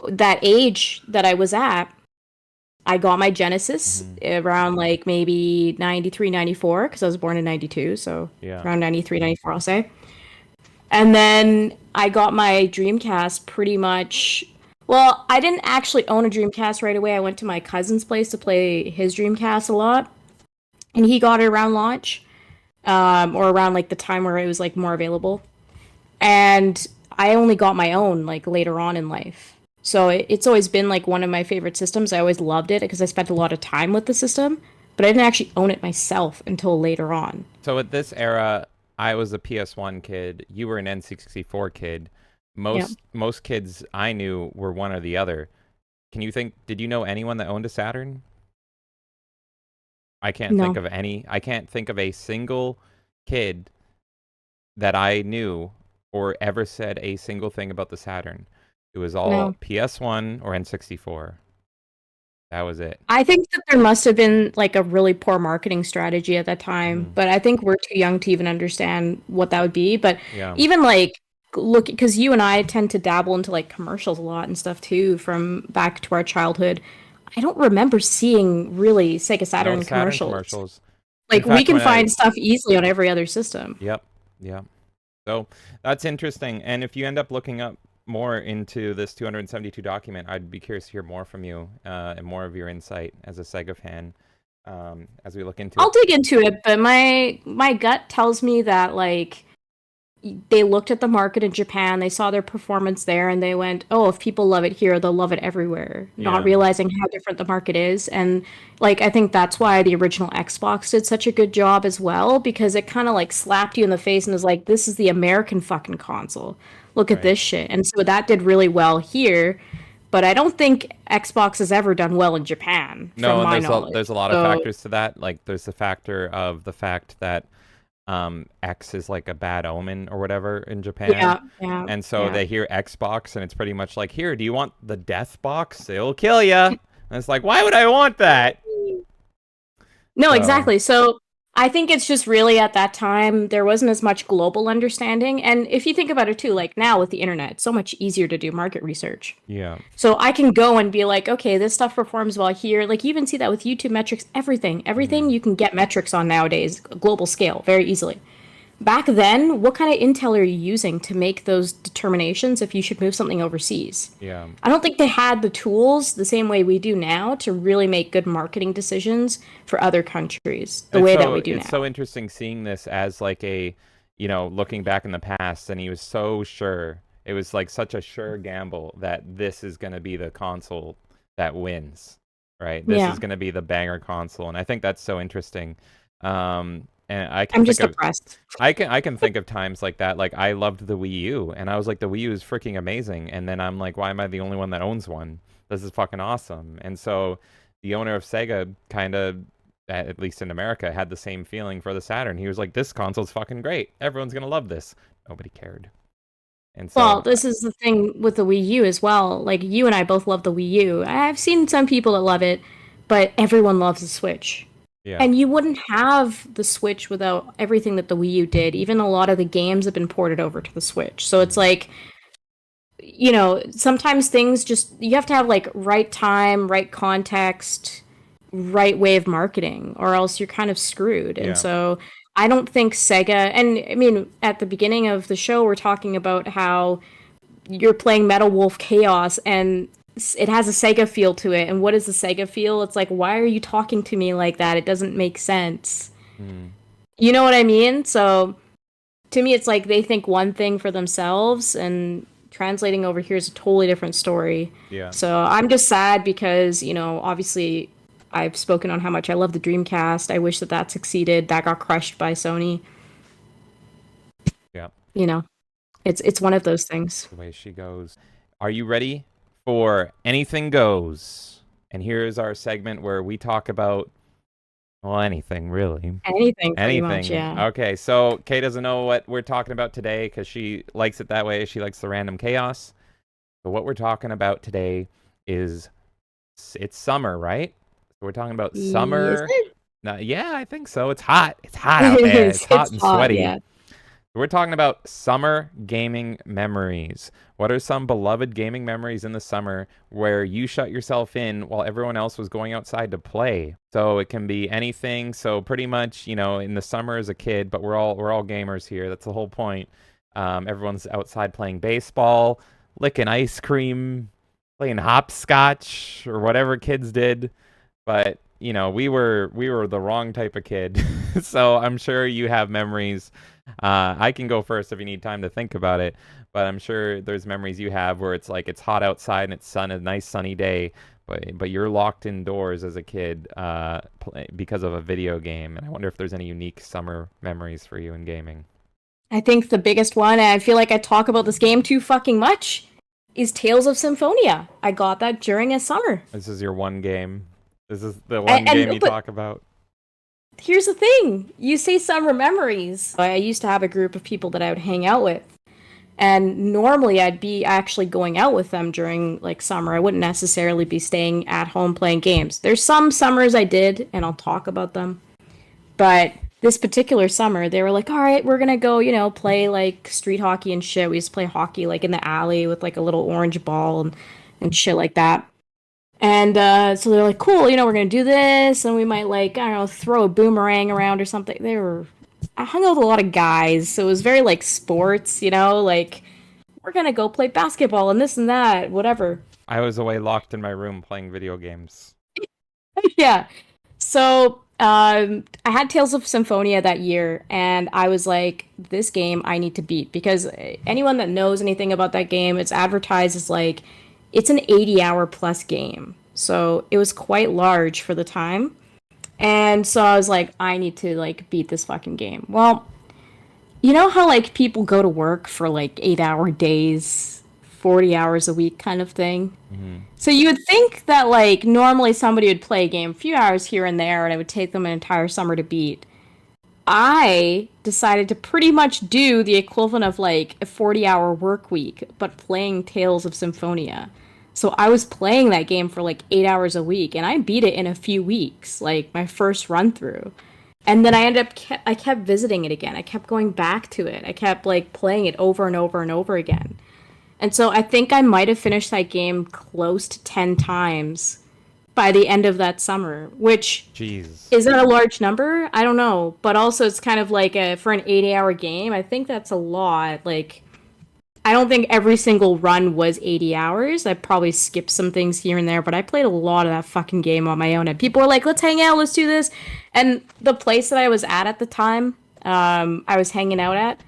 that age that I was at. I got my Genesis Hmm. around like maybe 93, 94, because I was born in 92, so Yeah. around 93, 94, I'll say. And then I got my Dreamcast pretty much. Well, I didn't actually own a Dreamcast right away. I went to my cousin's place to play his Dreamcast a lot, and he got it around launch, or around like the time where it was like more available. And I only got my own like later on in life. So it's always been like one of my favorite systems. I always loved it because I spent a lot of time with the system, but I didn't actually own it myself until later on. So at this era, I was a PS1 kid, you were an N64 kid. Yeah. Most kids I knew were one or the other. Can you think, did you know anyone that owned a Saturn? I can't think No. of any. I can't think of a single kid that I knew or ever said a single thing about the Saturn. It was all No. PS1 or N64. That was it. I think that there must have been like a really poor marketing strategy at that time, Hmm. but I think we're too young to even understand what that would be. But Yeah. even like look, because you and I tend to dabble into like commercials a lot and stuff too from back to our childhood. I don't remember seeing really Sega No Saturn Saturn commercials. commercials. In Like we fact, can when I, find stuff easily on every other system. yep, yep. So that's interesting. And if you end up looking up more into this 272 document, I'd be curious to hear more from you and more of your insight as a Sega fan as we look into I'll it. dig into it, but my gut tells me that like they looked at the market in Japan, they saw their performance there, and they went, "Oh, if people love it here, they'll love it everywhere." Not Yeah, realizing how different the market is, and like I think that's why the original Xbox did such a good job as well, because it kind of like slapped you in the face and was like, "This is the American fucking console. Look at right. this shit." And so that did really well here, but I don't think Xbox has ever done well in Japan, from No, and my knowledge. there's a lot of So factors to that. Like there's the factor of the fact that X is like a bad omen or whatever in Japan. yeah, yeah, And so yeah. they hear Xbox and it's pretty much like, "Here, do you want the death box? It'll kill ya." And it's like, "Why would I want that?" No, So, exactly. So I think it's just really at that time there wasn't as much global understanding. And if you think about it too, like now with the internet, it's so much easier to do market research. yeah, So I can go and be like, okay, this stuff performs well here. Like you even see that with YouTube metrics, everything. Everything mhm, you can get metrics on nowadays, global scale, very easily. Back then, what kind of intel are you using to make those determinations if you should move something overseas? yeah. I don't think they had the tools the same way we do now to really make good marketing decisions for other countries the way that we do It's now. so interesting seeing this as like a, looking back in the past, and he was so sure. It was like such a sure gamble that this is going to be the console that wins, right? This Yeah, is going to be the banger console, and I think that's so interesting. And I can I'm think just of depressed. I can think of times like that. Like I loved the Wii U, and I was like, the Wii U is freaking amazing. And then I'm like, why am I the only one that owns one? This is fucking awesome. And so the owner of Sega kind of, at least in America, had the same feeling for the Saturn. He was like, this console's fucking great. Everyone's gonna love this. Nobody cared. And Well, so, this is the thing with the Wii U as well. Like you and I both love the Wii U. I've seen some people that love it, but everyone loves the Switch. yeah, And you wouldn't have the Switch without everything that the Wii U did. Even a lot of the games have been ported over to the Switch. So it's mhm, like, sometimes things just you have to have like right time, right context, right way of marketing, or else you're kind of screwed. And yeah, so I don't think Sega, and I mean, at the beginning of the show, we're talking about how you're playing Metal Wolf Chaos and it has a Sega feel to it. And what is the Sega feel? It's like, why are you talking to me like that? It doesn't make sense. mm, You know what I mean? So to me, it's like they think one thing for themselves, and translating over here is a totally different story. yeah, So I'm just sad because, obviously I've spoken on how much I love the Dreamcast. I wish that that succeeded. That got crushed by Sony. yeah. You know, it's one of those things. The way she goes. Are you ready for Anything Goes? And here's our segment where we talk about, well, anything really. Anything, pretty much, Anything. yeah. Okay, so Kay doesn't know what we're talking about today because she likes it that way. She likes the random chaos. But what we're talking about today is it's summer, right? So we're talking about Is summer. it? Yeah, I think so. It's hot. It's hot out there. It's hot It's and hot, sweaty. yeah. We're talking about summer gaming memories. What are some beloved gaming memories in the summer where you shut yourself in while everyone else was going outside to play? So it can be anything. So pretty much, in the summer as a kid, but we're all gamers here. That's the whole point. Everyone's outside playing baseball, licking ice cream, playing hopscotch or whatever kids did. But we were the wrong type of kid. So I'm sure you have memories. I can go first if you need time to think about it, but I'm sure there's memories you have where it's like it's hot outside and it's a nice sunny day, but you're locked indoors as a kid because of a video game. And I wonder if there's any unique summer memories for you in gaming. I think the biggest one, and I feel like I talk about this game too fucking much, is Tales of Symphonia. I got that during a summer. This is your one game. This is the one game you But talk about. here's the thing. You say summer memories. I used to have a group of people that I would hang out with. And normally I'd be actually going out with them during like summer. I wouldn't necessarily be staying at home playing games. There's some summers I did, and I'll talk about them. But this particular summer, they were like, all right, we're gonna go, play like street hockey and shit. We used to play hockey like in the alley with like a little orange ball and shit like that. And so they're like, cool, we're gonna do this, and we might like, I don't know, throw a boomerang around or something. I hung out with a lot of guys, so it was very like sports, like we're gonna go play basketball and this and that, whatever. I was away locked in my room playing video games. Yeah. So I had Tales of Symphonia that year, and I was like, this game I need to beat because anyone that knows anything about that game, it's advertised as like it's an 80-hour plus game. So it was quite large for the time. And so I was like, I need to like beat this fucking game. Well, you know how like people go to work for like 8-hour days, 40 hours a week kind of thing? Hmm. So you would think that like normally somebody would play a game a few hours here and there and it would take them an entire summer to beat. I decided to pretty much do the equivalent of like a 40-hour work week, but playing Tales of Symphonia. So I was playing that game for like 8 hours a week and I beat it in a few weeks, like my first run through. And then I kept visiting it again. I kept going back to it. I kept like playing it over and over and over again. And so I think I might have finished that game close to 10 times by the end of that summer, which Jeez. is that a large number? I don't know. But also it's kind of like for an 80-hour game, I think that's a lot. Like I don't think every single run was 80 hours. I probably skipped some things here and there, but I played a lot of that fucking game on my own. And people were like, let's hang out, let's do this. And the place that I was at the time, I was hanging out at,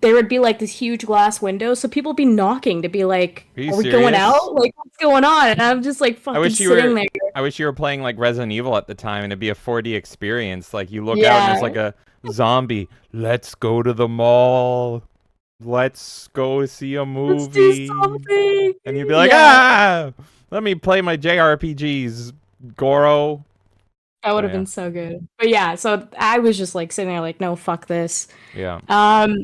there would be like this huge glass window. So people would be knocking to be like, Are you are we going serious? out? Like, what's going on? And I'm just like I fucking wish you sitting were there. I wish you were playing like Resident Evil at the time and it'd be a 4D experience. Like you look out and there's Yeah, like a zombie. Let's go to the mall. Let's go see a let's do movie. something. And you'd be like, Yeah, ah, let me play my JRPGs, Goro. that would So have yeah, been so good. But yeah, so I was just like sitting there like, no, fuck this. yeah. Um,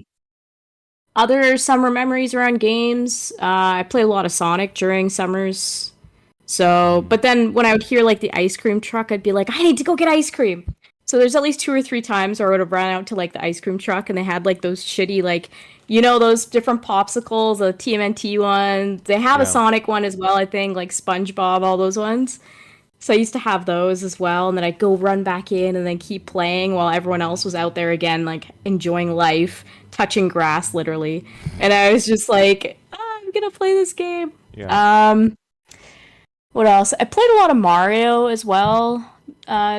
Other summer memories around games. I played a lot of Sonic during summers. So, Mm. but then when I would hear like the ice cream truck, I'd be like, I need to go get ice cream. So there's at least 2 or 3 times where I would have run out to like the ice cream truck and they had like those shitty like, those different popsicles, the TMNT ones. They have a Yeah. Sonic one as well, I think, like SpongeBob, all those ones. So I used to have those as well, and then I'd go run back in and then keep playing while everyone else was out there again, like enjoying life, touching grass literally. And I was just like, I'm gonna play this game. Yeah. Um, what else? I played a lot of Mario as well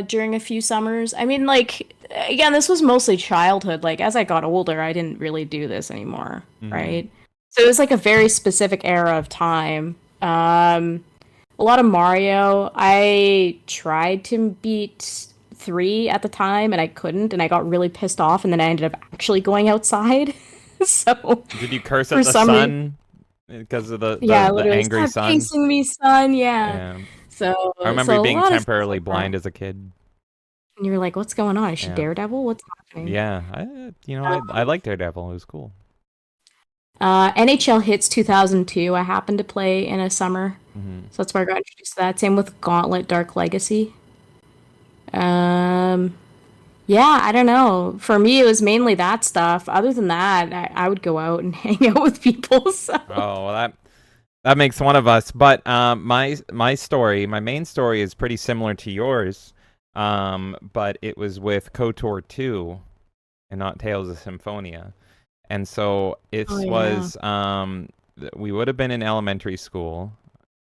during a few summers. I mean, like, again, this was mostly childhood. Like, as I got older, I didn't really do this anymore, Mm-hmm. right? So it was like a very specific era of time. A lot of Mario. I tried to beat 3 at the time and I couldn't, and I got really pissed off, and then I ended up actually going outside. So, Did you curse for at the some reason, sun because of the yeah, the literally, angry stop sun? chasing me, son. Yeah. Yeah. So, I remember you so a being lot of stuff temporarily like that. blind as a kid. And you're like, what's going on? Is she Yeah. Daredevil? What's happening? Yeah. I liked Daredevil. It was cool. NHL Hits 2002, I happened to play in a summer. Mm-hmm. So that's where I got introduced to that. Same with Gauntlet Dark Legacy. Um, yeah, I don't know. For me, it was mainly that stuff. Other than that, I would go out and hang out with people. So, Oh, well, that makes one of us. But my story, my main story is pretty similar to yours. But it was with KOTOR 2 and not Tales of Symphonia. And so it oh yeah. was we would have been in elementary school.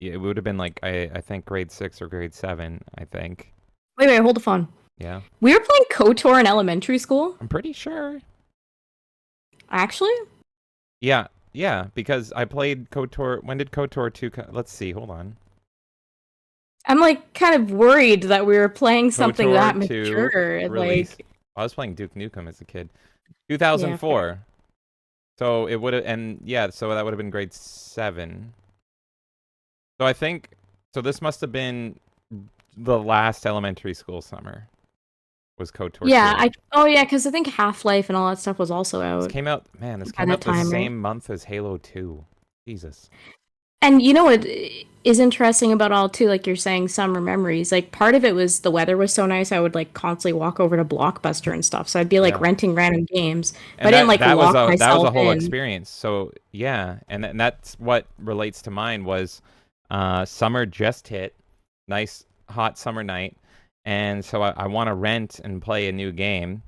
It would have been like I think grade 6 or grade 7, I think. Wait, hold the phone. Yeah. We were playing KOTOR in elementary school. I'm pretty sure. Actually, Yeah. Yeah, because I played KOTOR. When did KOTOR 2 Let's see. Hold on. I'm like kind of worried that we were playing something that KOTOR 2 mature. release. Like, I was playing Duke Nukem as a kid. yeah, fair. 2004. So it would have, and yeah, so that would have been grade 7. So I think, so this must have been the last elementary school summer was KOTOR Yeah, 2. oh yeah, because I think Half-Life and all that stuff was also This out came out, man, this by came that out the time, right? same month as Halo 2. Jesus. And you know what is interesting about all too, like you're saying, summer memories. Like part of it was the weather was so nice. I would like constantly walk over to Blockbuster and stuff. So I'd be like Yeah. renting random games, but And I didn't that like that was lock a myself whole in. experience. So yeah, and that's what relates to mine was summer just hit, nice hot summer night, and so I want to rent and play a new game.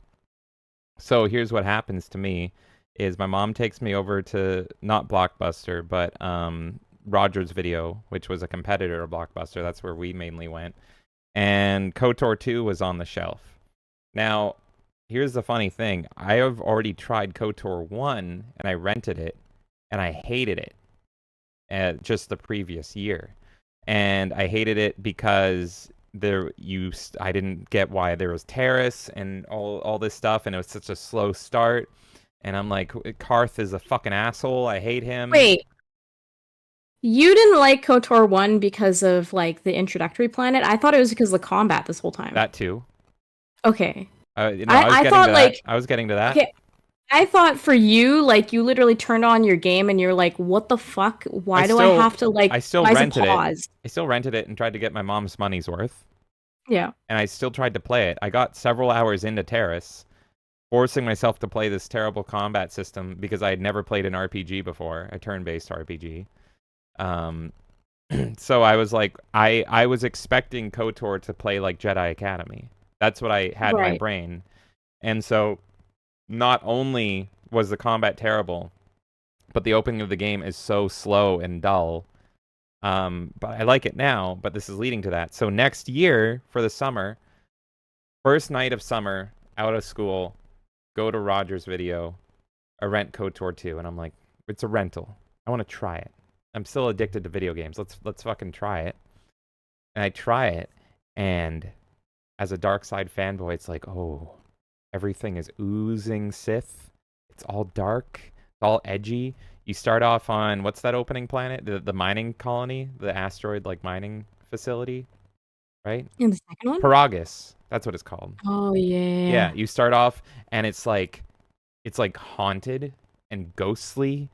So here's what happens to me is my mom takes me over to not Blockbuster, but Rogers Video, which was a competitor of Blockbuster. That's where we mainly went. And KOTOR 2 was on the shelf. Now, here's the funny thing. I have already tried KOTOR 1 and I rented it and I hated it just the previous year. And I hated it because I didn't get why there was terrace and all this stuff, and it was such a slow start. And I'm like, Karth is a fucking asshole. I hate him. Wait, you didn't like KOTOR 1 because of like the introductory planet? I thought it was because of the combat this whole time. That too. Okay. No, I was I getting to thought that. like I was getting to that. okay, I thought for you, like you literally turned on your game and you're like, what the fuck? I Why do I still, have to like I still why is it rented it. paused? I still rented it and tried to get my mom's money's worth. Yeah. And I still tried to play it. I got several hours into Terrace, forcing myself to play this terrible combat system because I had never played an RPG before, a turn-based RPG. Um, so I was like, I was expecting KOTOR to play like Jedi Academy. That's what I had in my Right. brain. And so not only was the combat terrible, but the opening of the game is so slow and dull. But I like it now, but this is leading to that. So next year for the summer, first night of summer, out of school, go to Rogers Video, I rent KOTOR 2, and I'm like, it's a rental. I want to try it. I'm still addicted to video games. Let's fucking try it. And I try it, and as a dark side fanboy, it's like, oh, everything is oozing Sith. It's all dark. It's all edgy. You start off on what's that opening planet? The mining colony, the asteroid like mining facility, right? In the second one? Paragus. That's what it's called. Oh Yeah, yeah. you start off and it's like haunted and ghostly,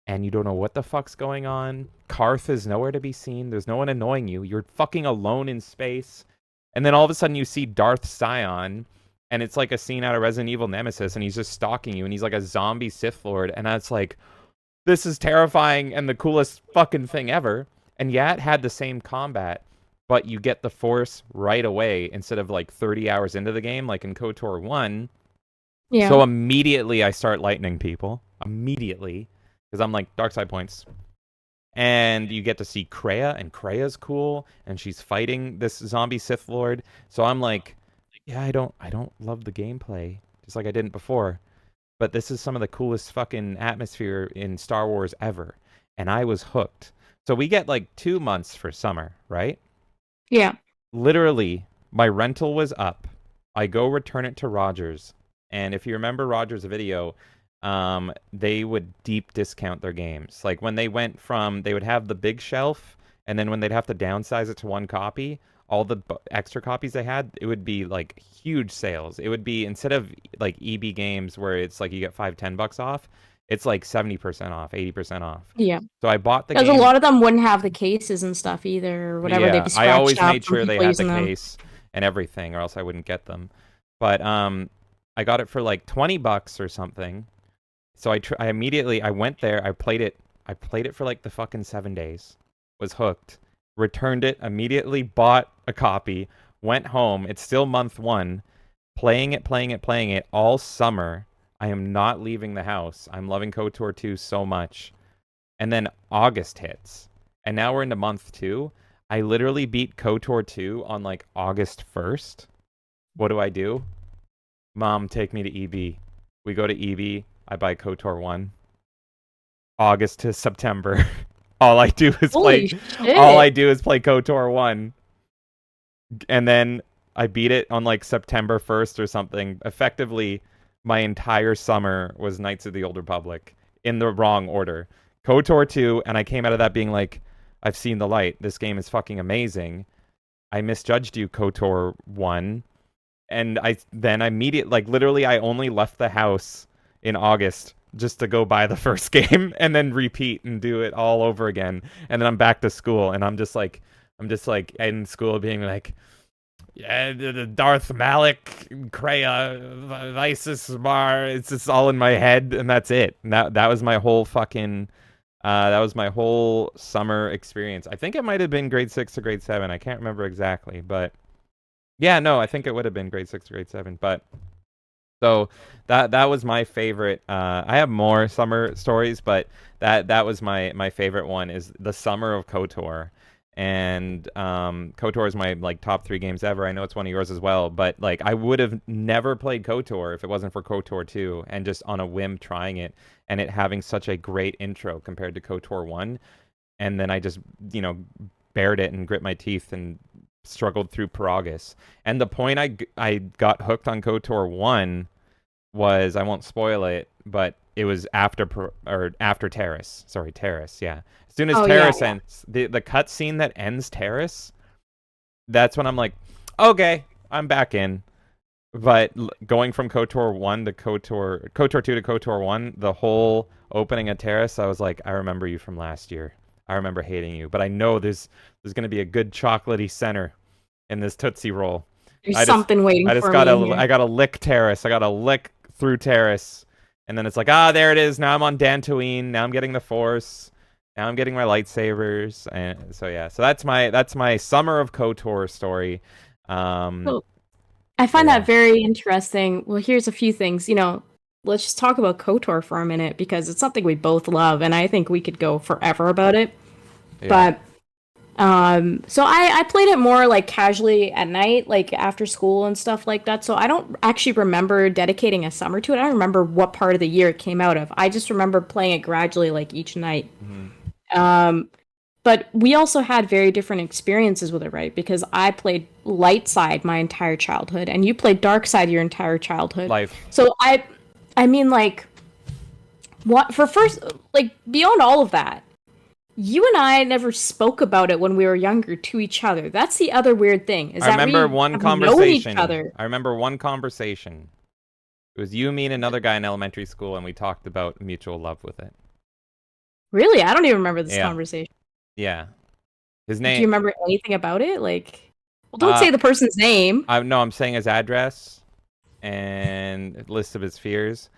and you don't know what the fuck's going on. Karth is nowhere to be seen. There's no one annoying you. You're fucking alone in space. And then all of a sudden you see Darth Sion, and it's like a scene out of Resident Evil Nemesis, and he's just stalking you, and he's like a zombie Sith Lord, and that's like, this is terrifying and the coolest fucking thing ever. And yeah, it had the same combat, but you get the Force right away instead of like 30 hours into the game, like in KOTOR 1. Yeah. So immediately I start lightning people. Immediately. Because I'm like, dark side points. And you get to see Kreia, and Kreia's cool, and she's fighting this zombie Sith Lord. So I'm like, yeah, I don't love the gameplay, just like I didn't before. But this is some of the coolest fucking atmosphere in Star Wars ever. And I was hooked. So we get like 2 months for summer, right? Yeah. Literally, my rental was up. I go return it to Rogers. And if you remember Rogers' video, they would deep discount their games. Like when they went from, they would have the big shelf, and then when they'd have to downsize it to one copy, all the extra copies they had, it would be like huge sales. It would be, instead of like EB games where it's like you get $5-10 off, it's like 70% off, 80% off. Yeah. So I bought the Because game. a lot of them wouldn't have the cases and stuff either, or whatever. They'd Yeah, be I always scratched up made from sure they people had the using them. case and everything, or else I wouldn't get them. But I got it for like $20 or something. So I immediately, I went there, I played it for like the fucking 7 days, was hooked, returned it, immediately bought a copy, went home. It's still month 1, playing it all summer. I am not leaving the house. I'm loving KOTOR 2 so much. And then August hits, and now we're into month 2. I literally beat KOTOR 2 on like August 1st. What do? Mom, take me to EB. We go to EB. I buy KOTOR 1. August to September. All I do is Holy play. shit. All I do is play KOTOR 1. And then I beat it on like September 1st or something. Effectively, my entire summer was Knights of the Old Republic in the wrong order. KOTOR 2, and I came out of that being like, I've seen the light. This game is fucking amazing. I misjudged you, KOTOR 1. And I immediately, like, literally, I only left the house in August just to go buy the first game and then repeat and do it all over again. And then I'm back to school, and I'm just like in school being like, yeah, the Darth Malik, Kreia, Isis Mar. It's just all in my head, and that's it. And that was my whole fucking. That was my whole summer experience. I think it might have been grade 6 to grade 7. I can't remember exactly, but yeah, no, I think it would have been grade 6 to grade 7. But so that was my favorite. I have more summer stories, but that was my favorite one, is the summer of KOTOR. And KOTOR is my like top 3 games ever. I know it's one of yours as well, but like I would have never played KOTOR if it wasn't for KOTOR 2 and just on a whim trying it, and it having such a great intro compared to KOTOR 1. And then I just, bared it and grit my teeth and struggled through Paragus. And the point I got hooked on KOTOR 1 was, I won't spoil it, but it was after Terrace. Sorry, Terrace, yeah. As soon as Terrace ends, the cutscene that ends Terrace, that's when I'm like, okay, I'm back in. But going from KOTOR 1 to KOTOR 2 to KOTOR 1, the whole opening of Terrace, I was like, I remember you from last year. I remember hating you, but I know there's going to be a good chocolatey center in this Tootsie Roll. There's something waiting for me here. I gotta lick Terrace. I gotta lick through Terrace, and then it's like, there it is. Now I'm on Dantooine. Now I'm getting the Force. Now I'm getting my lightsabers, and so yeah. So that's my summer of KOTOR story. Cool. I find that very interesting. Well, here's a few things. Let's just talk about KOTOR for a minute, because it's something we both love, and I think we could go forever about it. Yeah. But so I played it more like casually at night, like after school and stuff like that. So I don't actually remember dedicating a summer to it. I don't remember what part of the year it came out of. I just remember playing it gradually, like each night. Mm-hmm. But we also had very different experiences with it, right? Because I played light side my entire childhood, and you played dark side your entire childhood. Life. So I mean, like, what for first, like, beyond all of that, you and I never spoke about it when we were younger to each other. That's the other weird thing. Is I that remember we one have conversation. known each other. I remember one conversation. It was you, me, and another guy in elementary school, and we talked about mutual love with it. Really? I don't even remember this Yeah, conversation. yeah. His Do you name. remember anything about it? Like, well, don't Uh, say the person's name. I'm saying his address and a list of his fears.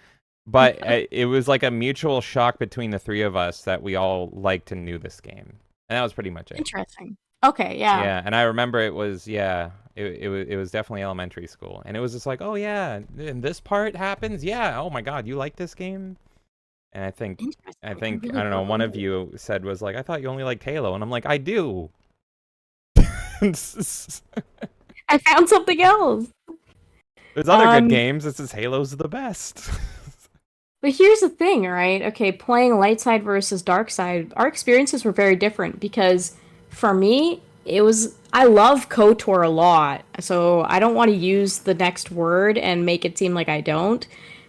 But it was like a mutual shock between the three of us that we all liked and knew this game, and that was pretty much it. Interesting. Okay, yeah. Yeah, and I remember it was it was definitely elementary school, and it was just like, oh yeah, and this part happens. Yeah, oh my God, you like this game? And I think Interesting. I I think I really don't know. don't One of remember. you said was like, I thought you only liked Halo, and I'm like, I do. There's I found something else. other good Um, games. This is Halo's the best. but here's the thing, right? Okay, playing light side versus dark side, our experiences were very different because for me, it was I love KOTOR a lot. So I don't want to use the next word and make it seem like I don't.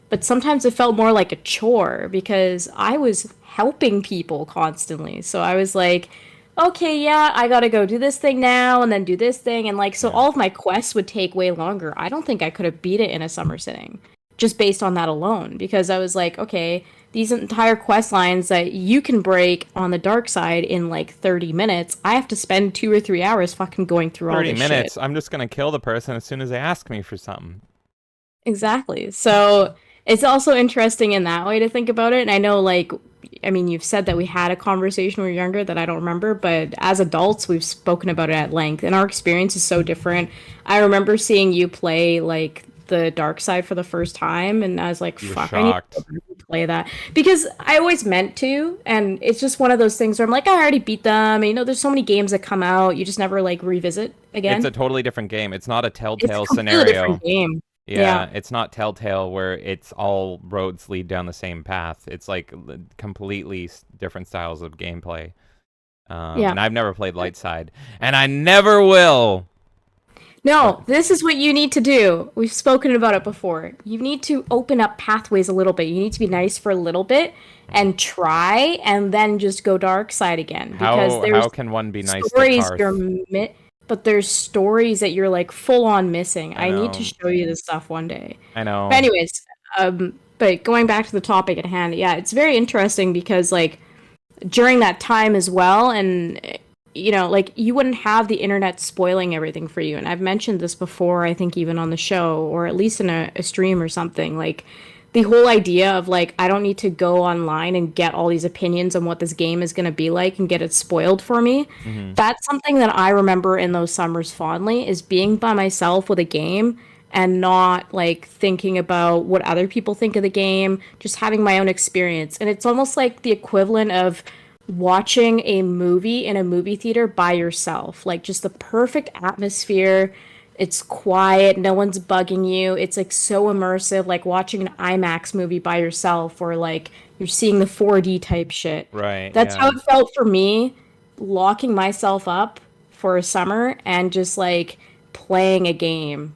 But sometimes it felt more like a chore because I was helping people constantly. So I was like, okay, yeah, I gotta go do this thing now and then do this thing. And like, so Yeah. all of my quests would take way longer. I don't think I could have beat it in a summer sitting just based on that alone because I was like, okay, these entire quest lines that you can break on the dark side in like 30 minutes, I have to spend 2 or 3 hours fucking going through all 30 this shit. minutes. I'm just gonna kill the person as soon as they ask me for something. Exactly. So it's also interesting in that way to think about it. And I know, like, I mean, you've said that we had a conversation when we were younger that I don't remember, but as adults, we've spoken about it at length, and our experience is so different. I remember seeing you play, like, the dark side for the first time, and I was like, You were fuck, I need to go shocked. back and play that. Because I always meant to, and it's just one of those things where I'm like, I already beat them. And, there's so many games that come out, you just never, like, revisit It's a again. totally different game. It's not a It's a Telltale completely scenario. different game. Yeah. Yeah, it's not Telltale where it's all roads lead down the same path. It's like completely different styles of gameplay. Yeah. And I've never played Light Side, and I never will. But No, this is what you need to do. We've spoken about it before. You need to open up pathways a little bit. You need to be nice for a little bit and try and then just go dark side again because how there's can one be nice to stories Karth? but there's stories that you're like full on missing. I I need to know, show you this stuff one day. I But know. anyways, but going back to the topic at hand, yeah, it's very interesting because like during that time as well and like you wouldn't have the internet spoiling everything for you, and I've mentioned this before, I think even on the show or at least in a stream or something, like the whole idea of like I don't need to go online and get all these opinions on what this game is going to be like and get it spoiled for me. Hmm. That's something that I remember in those summers fondly, is being by myself with a game and not like thinking about what other people think of the game, just having my own experience. And it's almost like the equivalent of watching a movie in a movie theater by yourself. Like just the perfect atmosphere. It's quiet, no one's bugging you. It's like so immersive, like watching an IMAX movie by yourself or like you're seeing the 4D type shit. Right, That's how yeah. it felt for me, locking myself up for a summer and just like playing a game.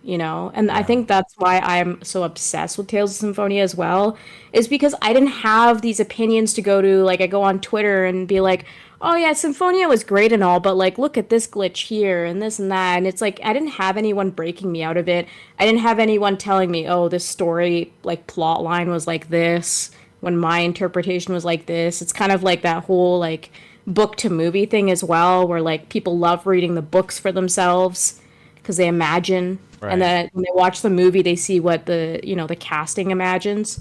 And I Yeah. think that's why I'm so obsessed with Tales of Symphonia as well, is because I didn't have these opinions to go to. Like, I go on Twitter and be like, oh yeah, Symphonia was great and all, but like, look at this glitch here and this and that. And it's like, I didn't have anyone breaking me out of it. I didn't have anyone telling me, oh, this story, like, plot line was like this, when my interpretation was like this. It's kind of like that whole, like, book to movie thing as well, where like people love reading the books for themselves because they imagine, and Right. then when they watch the movie they see what the casting imagines.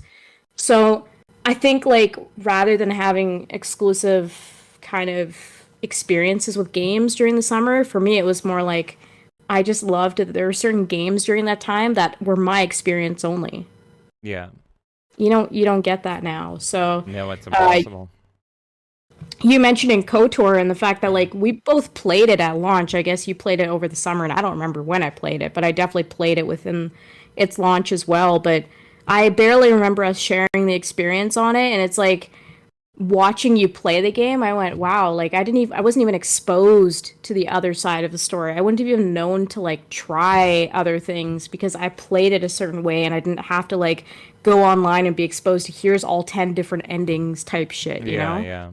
So I think like rather than having exclusive kind of experiences with games during the summer, for me it was more like I just loved it. There were certain games during that time that were my experience only. Yeah. You don't get that now. So No, it's uh, impossible. you mentioning KOTOR and the fact that like we both played it at launch. I guess you played it over the summer, and I don't remember when I played it, but I definitely played it within its launch as well. But I barely remember us sharing the experience on it, and it's like watching you play the game. I went, wow, like I wasn't even exposed to the other side of the story. I wouldn't have even known to like try other things because I played it a certain way, and I didn't have to like go online and be exposed to here's all 10 different endings type shit, you Yeah, know? yeah.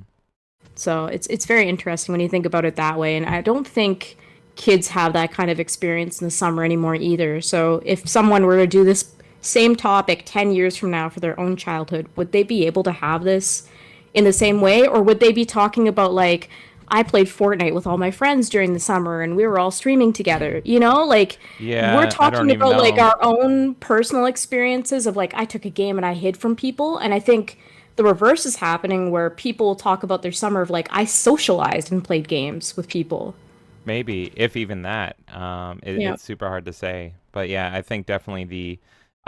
So it's very interesting when you think about it that way. And I don't think kids have that kind of experience in the summer anymore either. So if someone were to do this same topic 10 years from now for their own childhood, would they be able to have this in the same way? Or would they be talking about, like, I played Fortnite with all my friends during the summer and we were all streaming together? You know, like, we're Yeah, I don't talking even about, like, know. our own personal experiences of, like, I took a game and I hid from people. And I think the reverse is happening where people talk about their summer of, like, I socialized and played games with people. Maybe, if even that. Yeah. It's super hard to say. But yeah, I think definitely the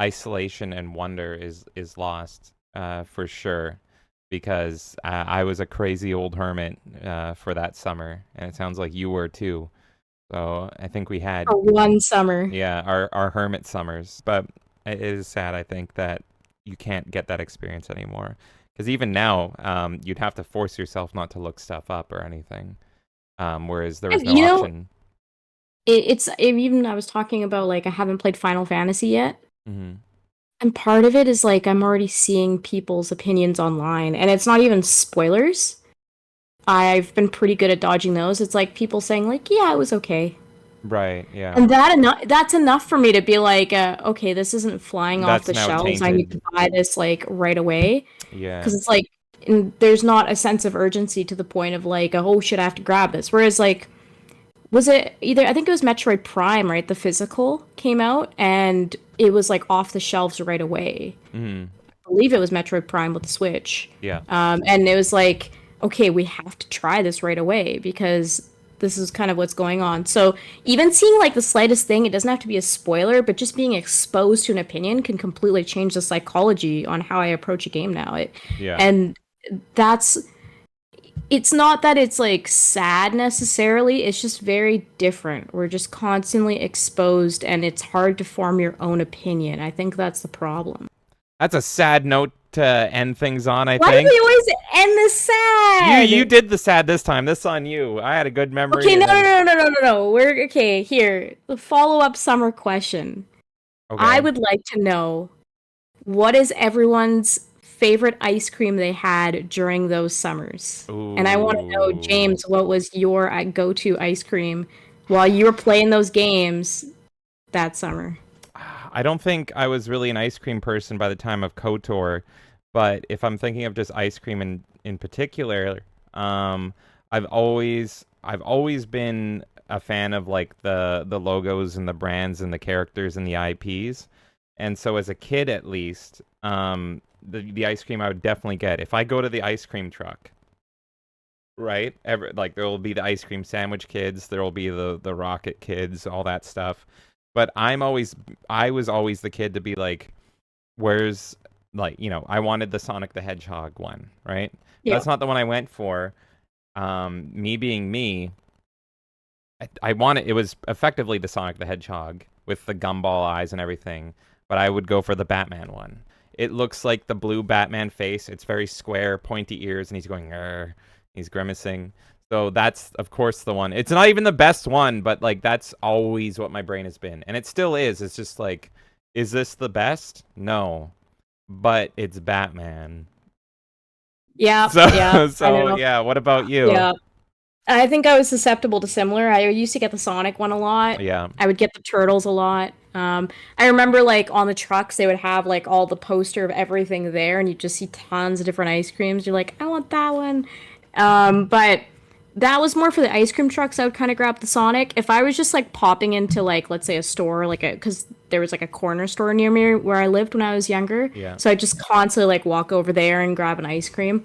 isolation and wonder is lost, for sure. Because I was a crazy old hermit for that summer, and it sounds like you were too. So I think we had, For one summer. yeah, our hermit summers. But it is sad, I think, that you can't get that experience anymore. Because even now, you'd have to force yourself not to look stuff up or anything. Whereas there was And, no you know, option. even I was talking about, like, I haven't played Final Fantasy yet. Hmm. And part of it is like I'm already seeing people's opinions online, and it's not even spoilers. I've been pretty good at dodging those. It's like people saying like, "Yeah, it was okay," Right, yeah. and that's enough for me to be like, "Okay, this isn't flying off That's the now shelves. I need tainted. to buy this like right away," Yeah. because it's like there's not a sense of urgency to the point of like, "Oh shit, I have to grab this." Whereas like was it either I think it was Metroid Prime, right? The physical came out and it was like off the shelves right away. Hmm. I believe it was Metroid Prime with the Switch. Yeah. And it was like, okay, we have to try this right away because this is kind of what's going on. So even seeing like the slightest thing, it doesn't have to be a spoiler, but just being exposed to an opinion can completely change the psychology on how I approach a game now. Yeah. And that's it's not that it's like sad necessarily, it's just very different. We're just constantly exposed and it's hard to form your own opinion. I think that's the problem. That's a sad note to end things on, I Why do think. we always end this You sad? did the sad this time. This on you. I had a good memory Okay, and no, no, then no, no, no, no, no. We're okay. Here, the follow-up summer question. I okay. would like to know what is everyone's favorite ice cream they had during those summers? And I want to know, Ooh. James, what was your go-to ice cream while you were playing those games that summer? I don't think I was really an ice cream person by the time of KOTOR, but if I'm thinking of just ice cream in particular, um, I've always been a fan of like the logos and the brands and the characters and the IPs. And so as a kid at least, the ice cream I would definitely get if I go to the ice cream truck, right? Like there will be the ice cream sandwich kids, there will be the rocket kids, all that stuff. But I was always the kid to be like, where's, like, I wanted the Sonic the Hedgehog one, right? But Yeah. that's not the one I went for. Me being me, I wanted, it was effectively the Sonic the Hedgehog with the gumball eyes and everything, but I would go for the Batman one. It looks like the blue Batman face. It's very square, pointy ears, and he's going, "Grr." He's grimacing. So that's, of course, the one. It's not even the best one, but like that's always what my brain has been, and it still is. It's just like, is this the best? No, but it's Batman. Yeah, yeah, So, I so know. yeah. What about you? Yeah. I think I was susceptible to similar. I used to get the Sonic one a lot. Yeah. I would get the Turtles a lot. I remember like on the trucks they would have like all the poster of everything there, and you just see tons of different ice creams. You're like, I want that one. But that was more for the ice cream trucks. I would kind of grab the Sonic. If I was just like popping into like let's say a store, like a because there was like a corner store near me where I lived when I was younger, Yeah. so I just constantly like walk over there and grab an ice cream.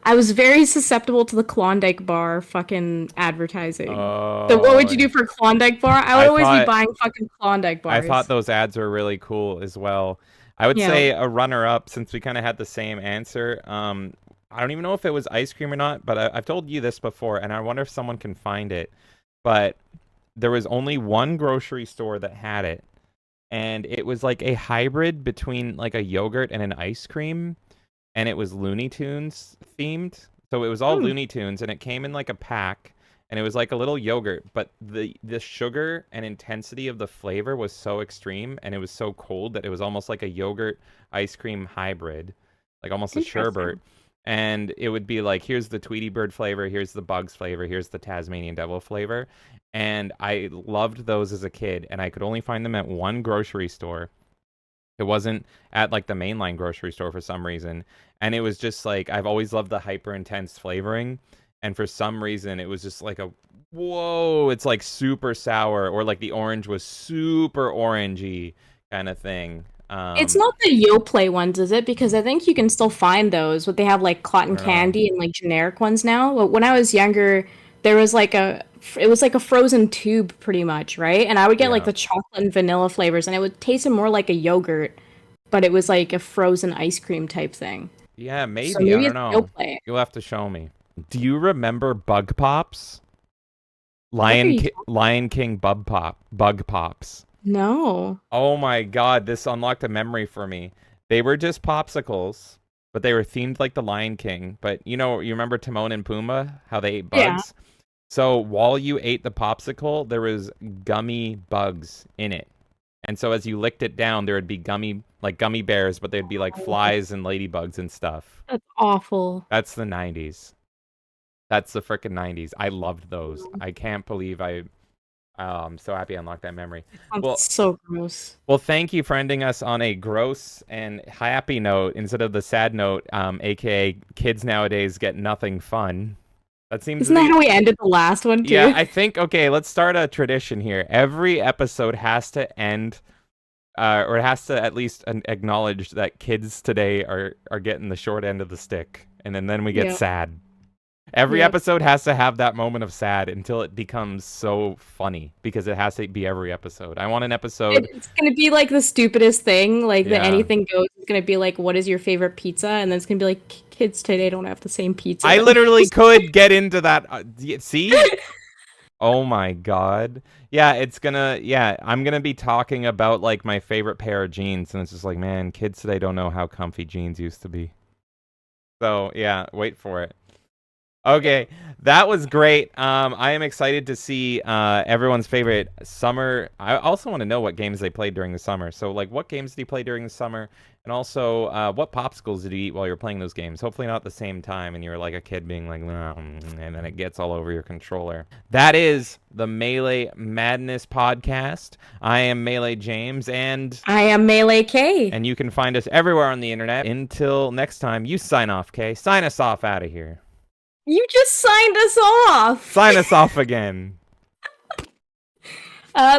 I was very susceptible to the Klondike bar fucking advertising. So what would you Oh, do for Klondike bar? I would I always be thought buying fucking Klondike I thought bars. those ads were really cool as well. I would Yeah. say a runner-up, since we kind of had the same answer. I don't even know if it was ice cream or not, but I've told you this before, and I wonder if someone can find it. But there was only one grocery store that had it, and it was like a hybrid between like a yogurt and an ice cream, and it was Looney Tunes themed. So it was all Hmm. Looney Tunes, and it came in like a pack, and it was like a little yogurt, but the sugar and intensity of the flavor was so extreme, and it was so cold that it was almost like a yogurt ice cream hybrid, like almost a sherbet. Interesting. And it would be like, here's the Tweety Bird flavor, here's the Bugs flavor, here's the Tasmanian Devil flavor. And I loved those as a kid, and I could only find them at one grocery store. It wasn't at like the mainline grocery store for some reason. And it was just like I've always loved the hyper intense flavoring. And for some reason it was just like a whoa, it's like super sour, or like the orange was super orangey kind of thing. It's not the Yoplait ones, is it? Because I think you can still find those, but they have like I cotton don't know. candy and like generic ones now. But when I was younger, there was like it was like a frozen tube pretty much, right? And I would get like Yeah. the chocolate and vanilla flavors, and it would taste more like a yogurt, but it was like a frozen ice cream type thing. Yeah, So maybe. I maybe don't it's know. Yoplait. You'll have to show me. Do you remember Bug Pops? What are you? Lion King Bug Pops. No. Oh my god, this unlocked a memory for me. They were just popsicles, but they were themed like the Lion King. But you remember Timon and Pumbaa, how they ate Yeah. bugs? So while you ate the popsicle, there was gummy bugs in it. And so as you licked it down, there would be gummy bears, but there'd be like flies and ladybugs and stuff. That's awful. That's the 90s. That's the frickin' 90s. I loved those. I can't believe I'm so happy I unlocked that memory. Sounds Well, so gross. well, thank you for ending us on a gross and happy note instead of the sad note, aka kids nowadays get nothing fun. That seems to Isn't that be. how we ended the last one Yeah, too? I think, okay, let's start a tradition here. Every episode has to end, or it has to at least acknowledge that kids today are getting the short end of the stick, and then we get Yeah. sad. Every Yep. episode has to have that moment of sad until it becomes so funny, because it has to be every episode. I want an episode. It's gonna be like the stupidest thing, like the Yeah. anything goes. It's gonna be like, "What is your favorite pizza?" And then it's gonna be like, "Kids today don't have the same pizza." I that literally we used could get into that. See? Oh my god. Yeah, I'm gonna be talking about like my favorite pair of jeans, and it's just like, man, kids today don't know how comfy jeans used to be. So yeah, wait for it. Okay, that was great. I am excited to see everyone's favorite summer. I also want to know what games they played during the summer. So, like, what games did you play during the summer? And also, what popsicles did you eat while you were playing those games? Hopefully not at the same time, and you're like a kid being like, "Nah," and then it gets all over your controller. That is the Melee Madness podcast. I am Melee James, I am Melee K. and you can find us everywhere on the internet. Until next time, you sign off, Kay. Sign us off out of here. You just signed us off. Sign us off again.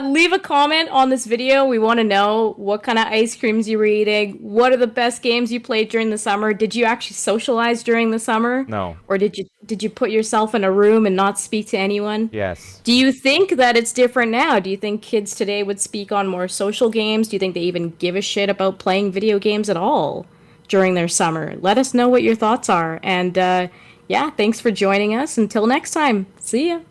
Leave a comment on this video. We want to know what kind of ice creams you were eating. What are the best games you played during the summer? Did you actually socialize during the summer? No. Or did you put yourself in a room and not speak to anyone? Yes. Do you think that it's different now? Do you think kids today would speak on more social games? Do you think they even give a shit about playing video games at all during their summer? Let us know what your thoughts are. And yeah, thanks for joining us. Until next time, see ya.